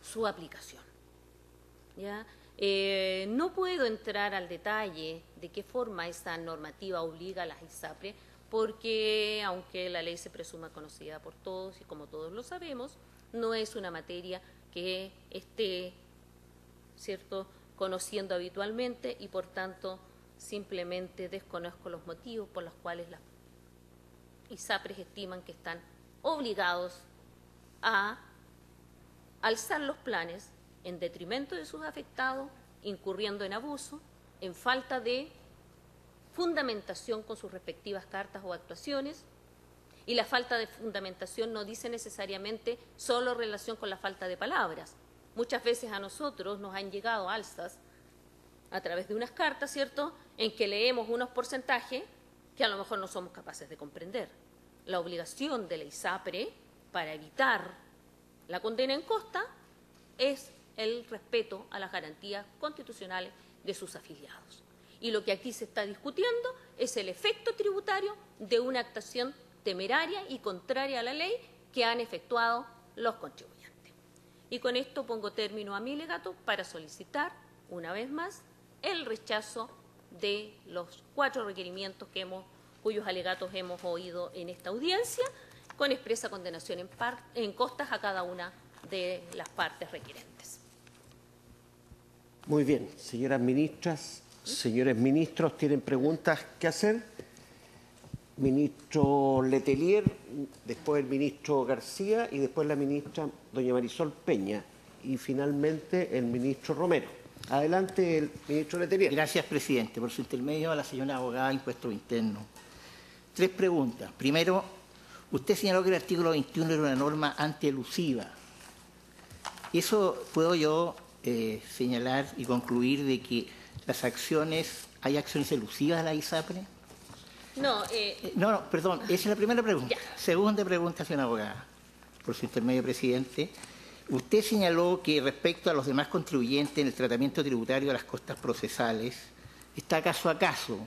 su aplicación. ¿Ya? No puedo entrar al detalle de qué forma esa normativa obliga a las ISAPRE, porque aunque la ley se presuma conocida por todos y como todos lo sabemos, no es una materia que esté, ¿cierto?, conociendo habitualmente, y por tanto simplemente desconozco los motivos por los cuales las ISAPRES estiman que están obligados a alzar los planes en detrimento de sus afectados, incurriendo en abuso, en falta de fundamentación con sus respectivas cartas o actuaciones. Y la falta de fundamentación no dice necesariamente solo relación con la falta de palabras. Muchas veces a nosotros nos han llegado alzas a través de unas cartas, ¿cierto?, en que leemos unos porcentajes que a lo mejor no somos capaces de comprender. La obligación de la ISAPRE para evitar la condena en costa es el respeto a las garantías constitucionales de sus afiliados. Y lo que aquí se está discutiendo es el efecto tributario de una actuación temeraria y contraria a la ley que han efectuado los contribuyentes. Y con esto pongo término a mi alegato para solicitar, una vez más, el rechazo de los 4 requerimientos cuyos alegatos hemos oído en esta audiencia, con expresa condenación en costas a cada una de las partes requerentes. Muy bien, señoras ministras, señores ministros, ¿tienen preguntas que hacer? Ministro Letelier, después el ministro García y después la ministra doña Marisol Peña. y finalmente el ministro Romero. Adelante, el ministro Letelier. Gracias, presidente. Por su intermedio, a la señora abogada de Impuestos Internos. 3 preguntas. Primero, usted señaló que el artículo 21 era una norma antielusiva. ¿Eso puedo yo señalar y concluir de que hay acciones elusivas de la ISAPRE? No, No, perdón, esa es la primera pregunta. Ya. Segunda pregunta, señora abogada, por su intermedio, presidente. Usted señaló que respecto a los demás contribuyentes en el tratamiento tributario de las costas procesales, está caso a caso.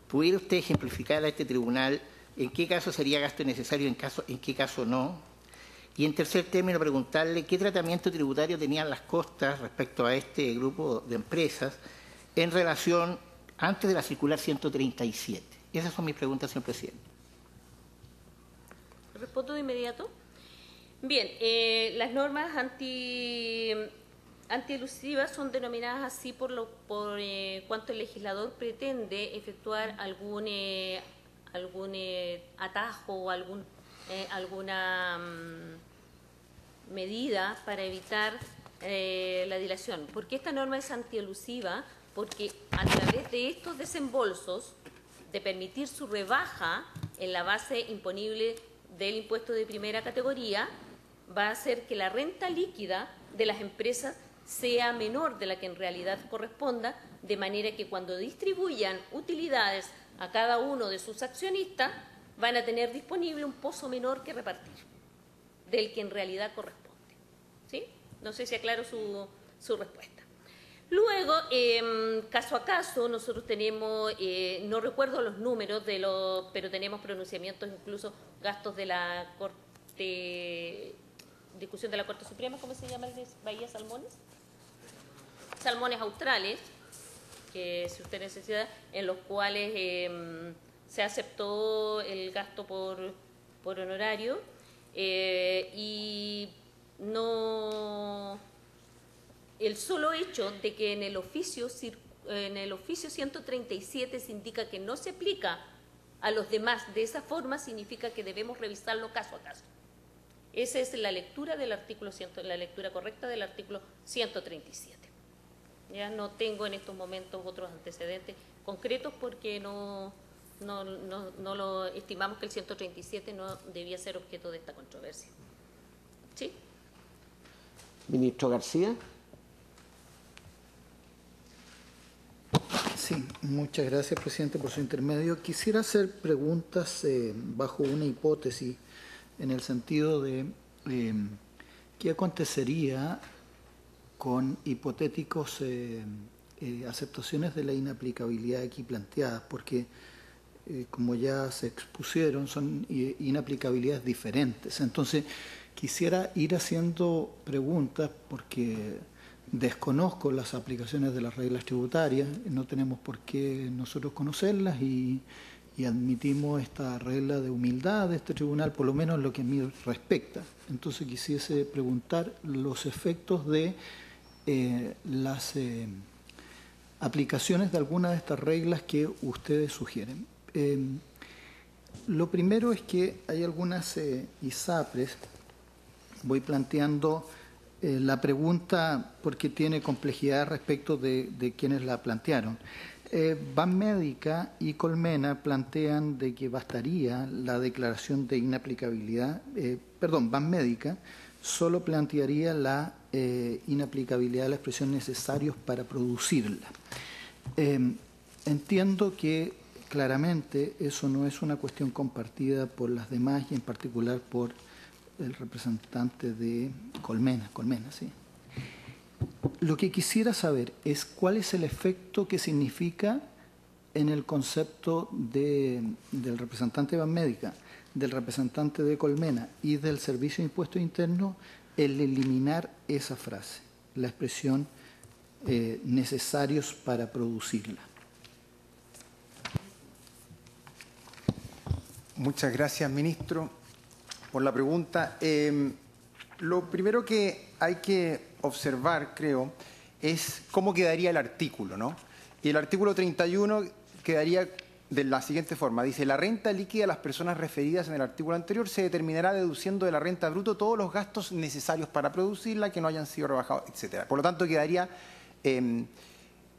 ¿Pudiera usted ejemplificar a este tribunal en qué caso sería gasto innecesario y en qué caso no? Y en tercer término, preguntarle qué tratamiento tributario tenían las costas respecto a este grupo de empresas en relación antes de la circular 137. Esas son mis preguntas, señor presidente. respondo de inmediato. Bien, las normas antielusivas son denominadas así por cuanto el legislador pretende efectuar algún atajo o alguna medida para evitar la dilación. ¿Por qué esta norma es antielusiva? Porque a través de estos desembolsos, de permitir su rebaja en la base imponible del impuesto de primera categoría, va a hacer que la renta líquida de las empresas sea menor de la que en realidad corresponda, de manera que cuando distribuyan utilidades a cada uno de sus accionistas, van a tener disponible un pozo menor que repartir, del que en realidad corresponde. ¿Sí? No sé si aclaro su respuesta. Luego, caso a caso, nosotros tenemos, no recuerdo los números, pero tenemos pronunciamientos, incluso gastos de la Corte, discusión de la Corte Suprema, ¿cómo se llama el de Bahía Salmones? Salmones australes, que si usted necesita, en los cuales se aceptó el gasto por honorario y no... El solo hecho de que en el oficio 137 se indica que no se aplica a los demás de esa forma, significa que debemos revisarlo caso a caso. Esa es la lectura del artículo la lectura correcta del artículo 137. Ya no tengo en estos momentos otros antecedentes concretos porque no lo estimamos que el 137 no debía ser objeto de esta controversia. ¿Sí? Ministro García. Sí, muchas gracias, presidente, por su intermedio. Quisiera hacer preguntas bajo una hipótesis, en el sentido de qué acontecería con hipotéticos aceptaciones de la inaplicabilidad aquí planteadas, porque, como ya se expusieron, son inaplicabilidades diferentes. Entonces, quisiera ir haciendo preguntas porque desconozco las aplicaciones de las reglas tributarias, no tenemos por qué nosotros conocerlas y admitimos esta regla de humildad de este tribunal, por lo menos en lo que a mí respecta. Entonces quisiese preguntar los efectos de las aplicaciones de algunas de estas reglas que ustedes sugieren. Lo primero es que hay algunas ISAPRES, voy planteando la pregunta porque tiene complejidad respecto de quienes la plantearon. Banmédica y Colmena plantean de que bastaría la declaración de inaplicabilidad, Banmédica solo plantearía la inaplicabilidad de la expresión necesarios para producirla. Entiendo que claramente eso no es una cuestión compartida por las demás y en particular por el representante de Colmena, sí. Lo que quisiera saber es cuál es el efecto que significa en el concepto del representante de Banmédica, del representante de Colmena y del Servicio de Impuestos Internos el eliminar esa frase, la expresión necesarios para producirla. Muchas gracias, ministro, por la pregunta. Lo primero que hay que observar, creo, es cómo quedaría el artículo, ¿no? Y el artículo 31 quedaría de la siguiente forma. Dice, la renta líquida de las personas referidas en el artículo anterior se determinará deduciendo de la renta bruto todos los gastos necesarios para producirla que no hayan sido rebajados, etc. Por lo tanto, quedaría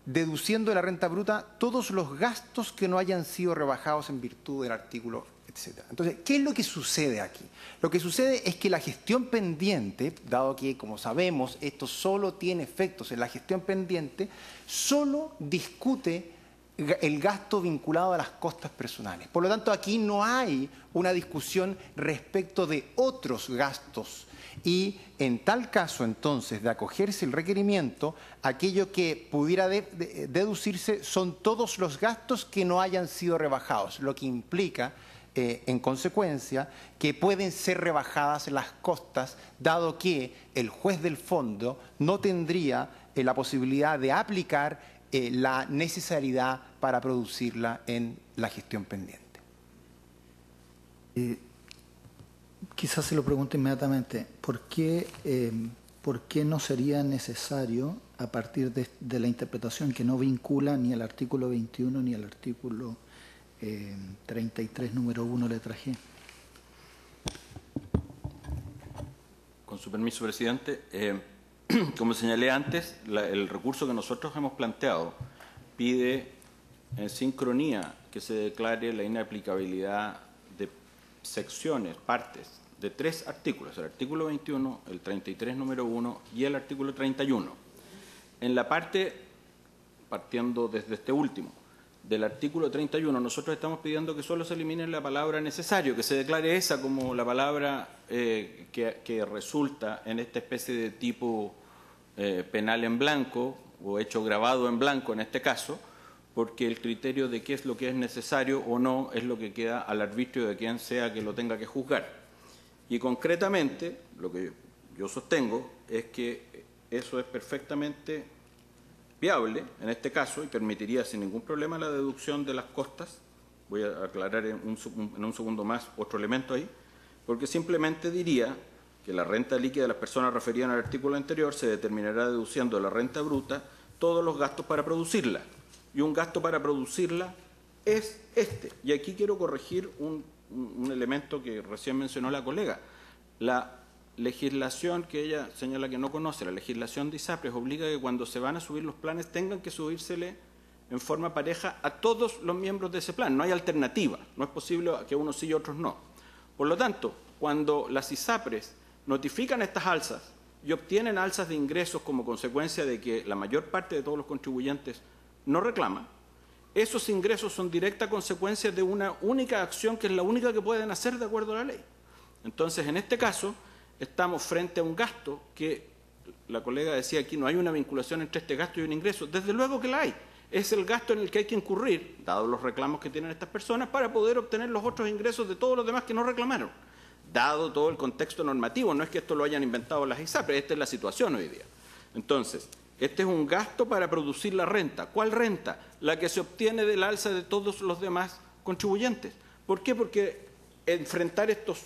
deduciendo de la renta bruta todos los gastos que no hayan sido rebajados en virtud del artículo, etc. Entonces, ¿qué es lo que sucede aquí? Lo que sucede es que la gestión pendiente, dado que, como sabemos, esto solo tiene efectos en la gestión pendiente, solo discute el gasto vinculado a las costas personales. Por lo tanto, aquí no hay una discusión respecto de otros gastos y en tal caso, entonces, de acogerse el requerimiento, aquello que pudiera deducirse son todos los gastos que no hayan sido rebajados, lo que implica, en consecuencia, que pueden ser rebajadas las costas, dado que el juez del fondo no tendría la posibilidad de aplicar la necesariedad para producirla en la gestión pendiente. Quizás se lo pregunto inmediatamente, ¿por qué no sería necesario, a partir de la interpretación que no vincula ni al artículo 21 ni al artículo 33, número 1, letra G? Con su permiso, presidente. Como señalé antes, el recurso que nosotros hemos planteado pide en sincronía que se declare la inaplicabilidad de secciones, partes, de 3 artículos, el artículo 21, el 33, número 1 y el artículo 31. En la parte, partiendo desde este último, del artículo 31, nosotros estamos pidiendo que solo se elimine la palabra necesario, que se declare esa como la palabra que resulta en esta especie de tipo penal en blanco o hecho grabado en blanco en este caso, porque el criterio de qué es lo que es necesario o no es lo que queda al arbitrio de quien sea que lo tenga que juzgar. Y concretamente, lo que yo sostengo es que eso es perfectamente viable en este caso y permitiría sin ningún problema la deducción de las costas. Voy a aclarar en un segundo más otro elemento ahí, porque simplemente diría que la renta líquida de las personas referidas en el artículo anterior se determinará deduciendo de la renta bruta todos los gastos para producirla. Y un gasto para producirla es este. Y aquí quiero corregir un elemento que recién mencionó la colega. La legislación que ella señala que no conoce, la legislación de ISAPRES, obliga a que cuando se van a subir los planes tengan que subírsele en forma pareja a todos los miembros de ese plan. No hay alternativa. No es posible que unos sí y otros no. Por lo tanto, cuando las ISAPRES notifican estas alzas y obtienen alzas de ingresos como consecuencia de que la mayor parte de todos los contribuyentes no reclama, esos ingresos son directa consecuencia de una única acción que es la única que pueden hacer de acuerdo a la ley. Entonces, en este caso, estamos frente a un gasto que la colega decía aquí, no hay una vinculación entre este gasto y un ingreso. Desde luego que la hay. Es el gasto en el que hay que incurrir, dados los reclamos que tienen estas personas, para poder obtener los otros ingresos de todos los demás que no reclamaron. Dado todo el contexto normativo, no es que esto lo hayan inventado las ISAPRES, esta es la situación hoy día. Entonces, este es un gasto para producir la renta. ¿Cuál renta? La que se obtiene del alza de todos los demás contribuyentes. ¿Por qué? Porque enfrentar estos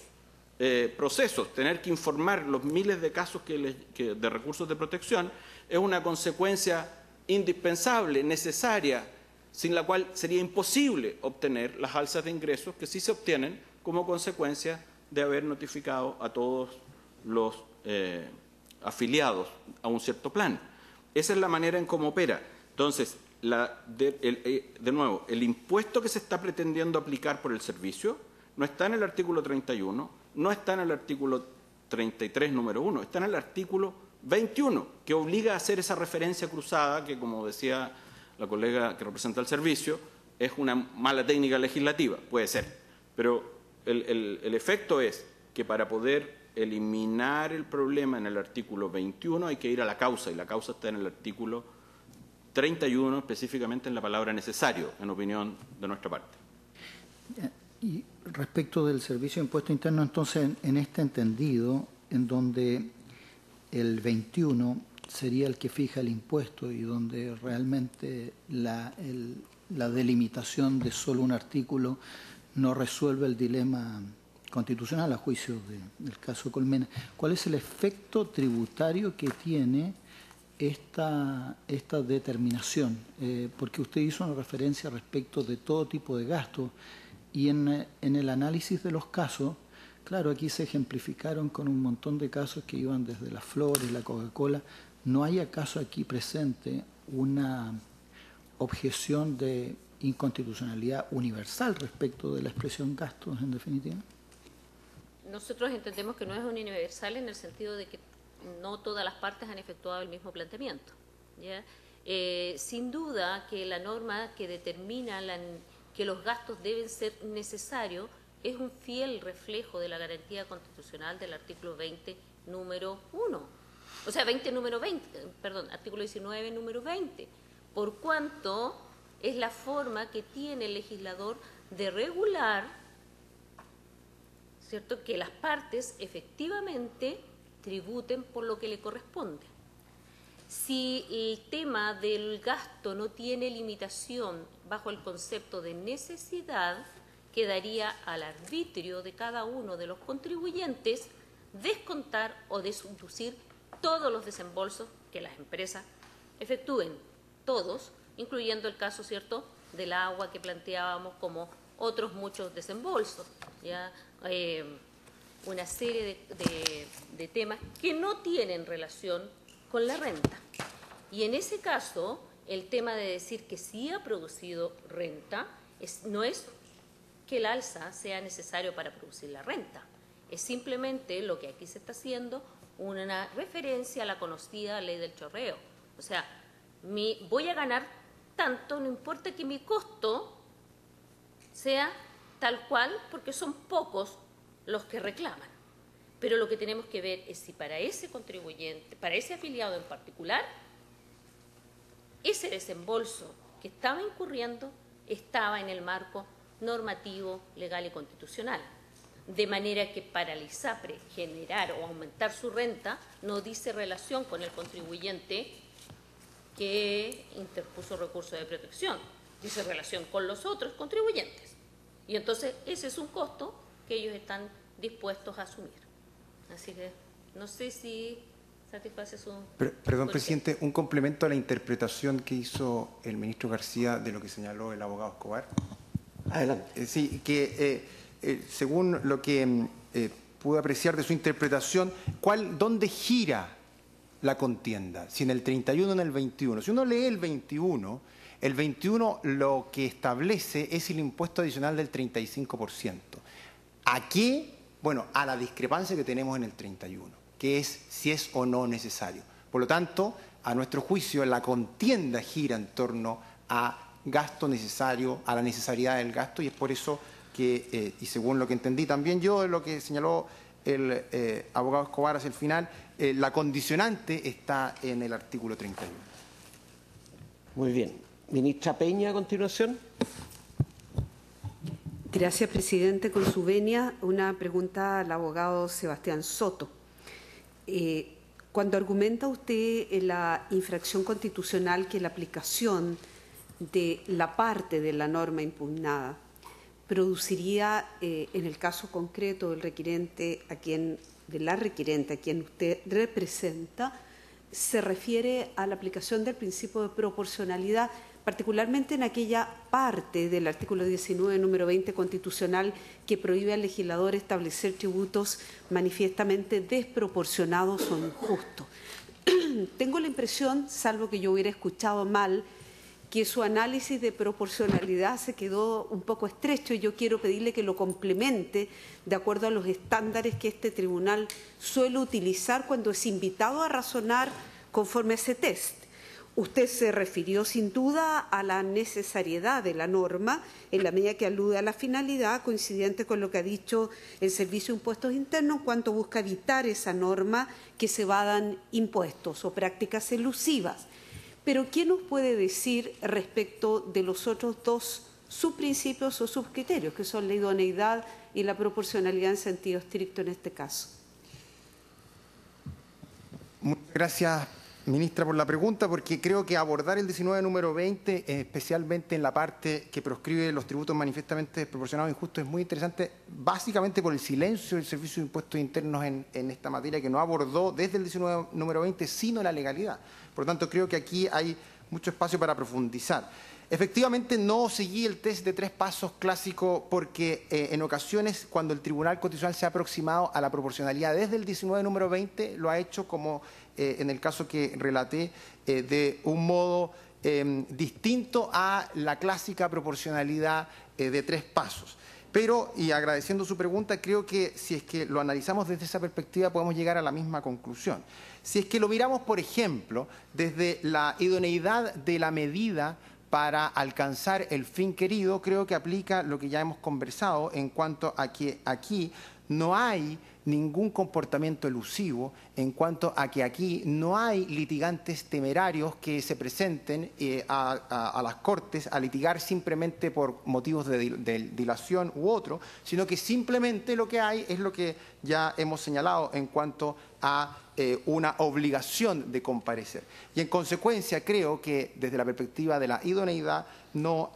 procesos, tener que informar los miles de casos de recursos de protección, es una consecuencia indispensable, necesaria, sin la cual sería imposible obtener las alzas de ingresos que sí se obtienen como consecuencia de haber notificado a todos los afiliados a un cierto plan. Esa es la manera en cómo opera. Entonces, de nuevo, el impuesto que se está pretendiendo aplicar por el servicio no está en el artículo 31, no está en el artículo 33, número 1, está en el artículo 21, que obliga a hacer esa referencia cruzada que, como decía la colega que representa el servicio, es una mala técnica legislativa, puede ser. Pero el efecto es que para poder eliminar el problema en el artículo 21 hay que ir a la causa, y la causa está en el artículo 31, específicamente en la palabra necesario, en opinión de nuestra parte. Y respecto del Servicio de Impuesto Interno, entonces, en este entendido, en donde el 21 sería el que fija el impuesto y donde realmente la delimitación de solo un artículo no resuelve el dilema constitucional a juicio del caso Colmena, ¿cuál es el efecto tributario que tiene esta determinación? Porque usted hizo una referencia respecto de todo tipo de gastos y en el análisis de los casos, claro, aquí se ejemplificaron con un montón de casos que iban desde las flores, la Coca-Cola. ¿No hay acaso aquí presente una objeción de inconstitucionalidad universal respecto de la expresión gastos, en definitiva? Nosotros entendemos que no es universal en el sentido de que no todas las partes han efectuado el mismo planteamiento, ¿ya? Sin duda que la norma que determina que los gastos deben ser necesarios es un fiel reflejo de la garantía constitucional del artículo 20, número 1. O sea, artículo 19, número 20, por cuanto es la forma que tiene el legislador de regular, ¿cierto?, que las partes efectivamente tributen por lo que le corresponde. Si el tema del gasto no tiene limitación bajo el concepto de necesidad, quedaría al arbitrio de cada uno de los contribuyentes descontar o deducir todos los desembolsos que las empresas efectúen, todos, incluyendo el caso, ¿cierto?, del agua que planteábamos, como otros muchos desembolsos, ¿ya? Una serie de temas que no tienen relación con la renta. Y en ese caso, el tema de decir que sí ha producido renta no es que el alza sea necesario para producir la renta, es simplemente lo que aquí se está haciendo, una referencia a la conocida ley del chorreo. O sea, voy a ganar tanto, no importa que mi costo sea tal cual, porque son pocos los que reclaman. Pero lo que tenemos que ver es si para ese contribuyente, para ese afiliado en particular, ese desembolso que estaba incurriendo estaba en el marco normativo, legal y constitucional. De manera que para el ISAPRE generar o aumentar su renta no dice relación con el contribuyente que interpuso recurso de protección, dice relación con los otros contribuyentes. Y entonces ese es un costo que ellos están dispuestos a asumir. Así que no sé si satisface su... Perdón, presidente, un complemento a la interpretación que hizo el ministro García de lo que señaló el abogado Escobar. Adelante. Sí, que según lo que pude apreciar de su interpretación, ¿dónde gira la contienda? Si en el 31 o en el 21. Si uno lee el 21 lo que establece es el impuesto adicional del 35%. ¿A qué? Bueno, a la discrepancia que tenemos en el 31, que es si es o no necesario. Por lo tanto, a nuestro juicio, la contienda gira en torno a gasto necesario, a la necesidad del gasto, y es por eso que, y según lo que entendí también yo, de lo que señaló el abogado Escobar hacia el final, la condicionante está en el artículo 31. Muy bien. Ministra Peña, a continuación. Gracias, presidente. Con su venia, una pregunta al abogado Sebastián Soto. Cuando argumenta usted en la infracción constitucional que la aplicación de la parte de la norma impugnada produciría, en el caso concreto del requirente de la requirente a quien usted representa, se refiere a la aplicación del principio de proporcionalidad, particularmente en aquella parte del artículo 19, número 20 constitucional, que prohíbe al legislador establecer tributos manifiestamente desproporcionados o injustos. Tengo la impresión, salvo que yo hubiera escuchado mal, que su análisis de proporcionalidad se quedó un poco estrecho, y yo quiero pedirle que lo complemente de acuerdo a los estándares que este tribunal suele utilizar cuando es invitado a razonar conforme a ese test. Usted se refirió sin duda a la necesariedad de la norma en la medida que alude a la finalidad, coincidente con lo que ha dicho el Servicio de Impuestos Internos, en cuanto busca evitar esa norma que se evadan impuestos o prácticas elusivas. Pero ¿qué nos puede decir respecto de los otros dos subprincipios o subcriterios, que son la idoneidad y la proporcionalidad en sentido estricto en este caso? Muchas gracias, ministra, por la pregunta, porque creo que abordar el 19 número 20, especialmente en la parte que proscribe los tributos manifiestamente desproporcionados e injustos, es muy interesante, básicamente por el silencio del Servicio de Impuestos Internos en esta materia, que no abordó desde el 19 número 20, sino la legalidad. Por lo tanto, creo que aquí hay mucho espacio para profundizar. Efectivamente, no seguí el test de 3 pasos clásico porque en ocasiones, cuando el Tribunal Constitucional se ha aproximado a la proporcionalidad desde el 19 número 20, lo ha hecho como en el caso que relaté, de un modo distinto a la clásica proporcionalidad de 3 pasos. Pero, y agradeciendo su pregunta, creo que si es que lo analizamos desde esa perspectiva podemos llegar a la misma conclusión. Si es que lo miramos, por ejemplo, desde la idoneidad de la medida para alcanzar el fin querido, creo que aplica lo que ya hemos conversado en cuanto a que aquí no hay ningún comportamiento elusivo, en cuanto a que aquí no hay litigantes temerarios que se presenten a las Cortes a litigar simplemente por motivos de dilación u otro, sino que simplemente lo que hay es lo que ya hemos señalado en cuanto a una obligación de comparecer. Y en consecuencia creo que desde la perspectiva de la idoneidad no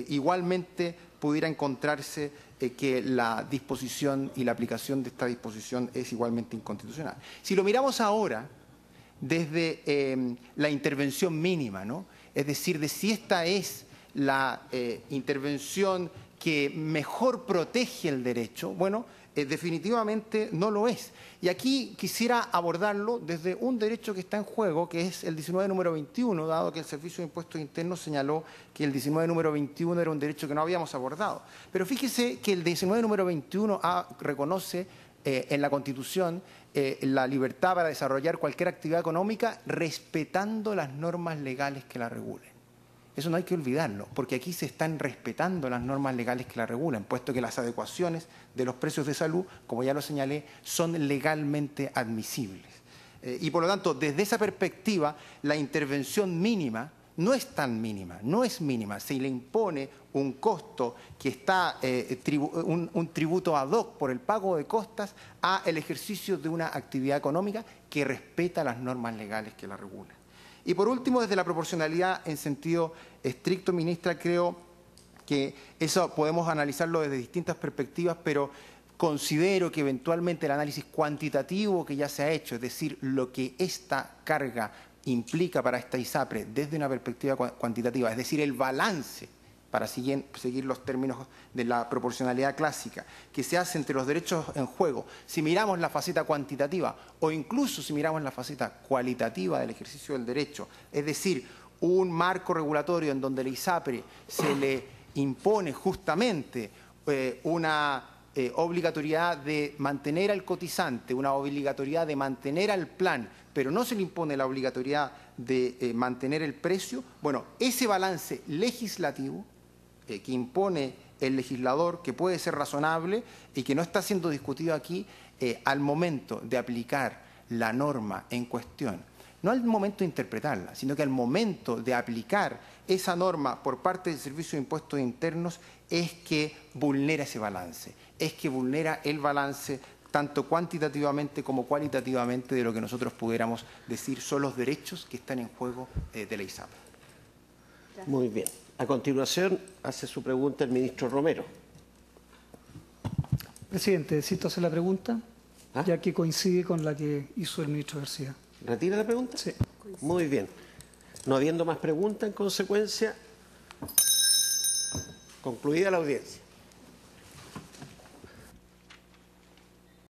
igualmente pudiera encontrarse que la disposición y la aplicación de esta disposición es igualmente inconstitucional. Si lo miramos ahora desde la intervención mínima, ¿no? Es decir, de si esta es la intervención que mejor protege el derecho, bueno, definitivamente no lo es. Y aquí quisiera abordarlo desde un derecho que está en juego, que es el 19 número 21, dado que el Servicio de Impuestos Internos señaló que el 19 número 21 era un derecho que no habíamos abordado. Pero fíjese que el 19 número 21 reconoce en la Constitución la libertad para desarrollar cualquier actividad económica respetando las normas legales que la regulen. Eso no hay que olvidarlo, porque aquí se están respetando las normas legales que la regulan, puesto que las adecuaciones de los precios de salud, como ya lo señalé, son legalmente admisibles. Y por lo tanto, desde esa perspectiva, la intervención mínima no es tan mínima, no es mínima. Se le impone un costo que está, un tributo ad hoc por el pago de costas a el ejercicio de una actividad económica que respeta las normas legales que la regulan. Y por último, desde la proporcionalidad en sentido estricto, ministra, creo que eso podemos analizarlo desde distintas perspectivas, pero considero que eventualmente el análisis cuantitativo que ya se ha hecho, es decir, lo que esta carga implica para esta ISAPRE desde una perspectiva cuantitativa, es decir, el balance, para seguir los términos de la proporcionalidad clásica, que se hace entre los derechos en juego, si miramos la faceta cuantitativa o incluso si miramos la faceta cualitativa del ejercicio del derecho, es decir, un marco regulatorio en donde la ISAPRE se le impone justamente una obligatoriedad de mantener al cotizante, una obligatoriedad de mantener al plan, pero no se le impone la obligatoriedad de mantener el precio, bueno, ese balance legislativo que impone el legislador, que puede ser razonable y que no está siendo discutido aquí al momento de aplicar la norma en cuestión. No al momento de interpretarla, sino que al momento de aplicar esa norma por parte del Servicio de Impuestos Internos es que vulnera ese balance, es que vulnera el balance tanto cuantitativamente como cualitativamente de lo que nosotros pudiéramos decir son los derechos que están en juego de la ISAPRE. Muy bien. A continuación, hace su pregunta el ministro Romero. Presidente, ¿necesito hacer la pregunta? Ya que coincide con la que hizo el ministro García. ¿Retira la pregunta? Sí. Muy bien. No habiendo más preguntas, en consecuencia, concluida la audiencia.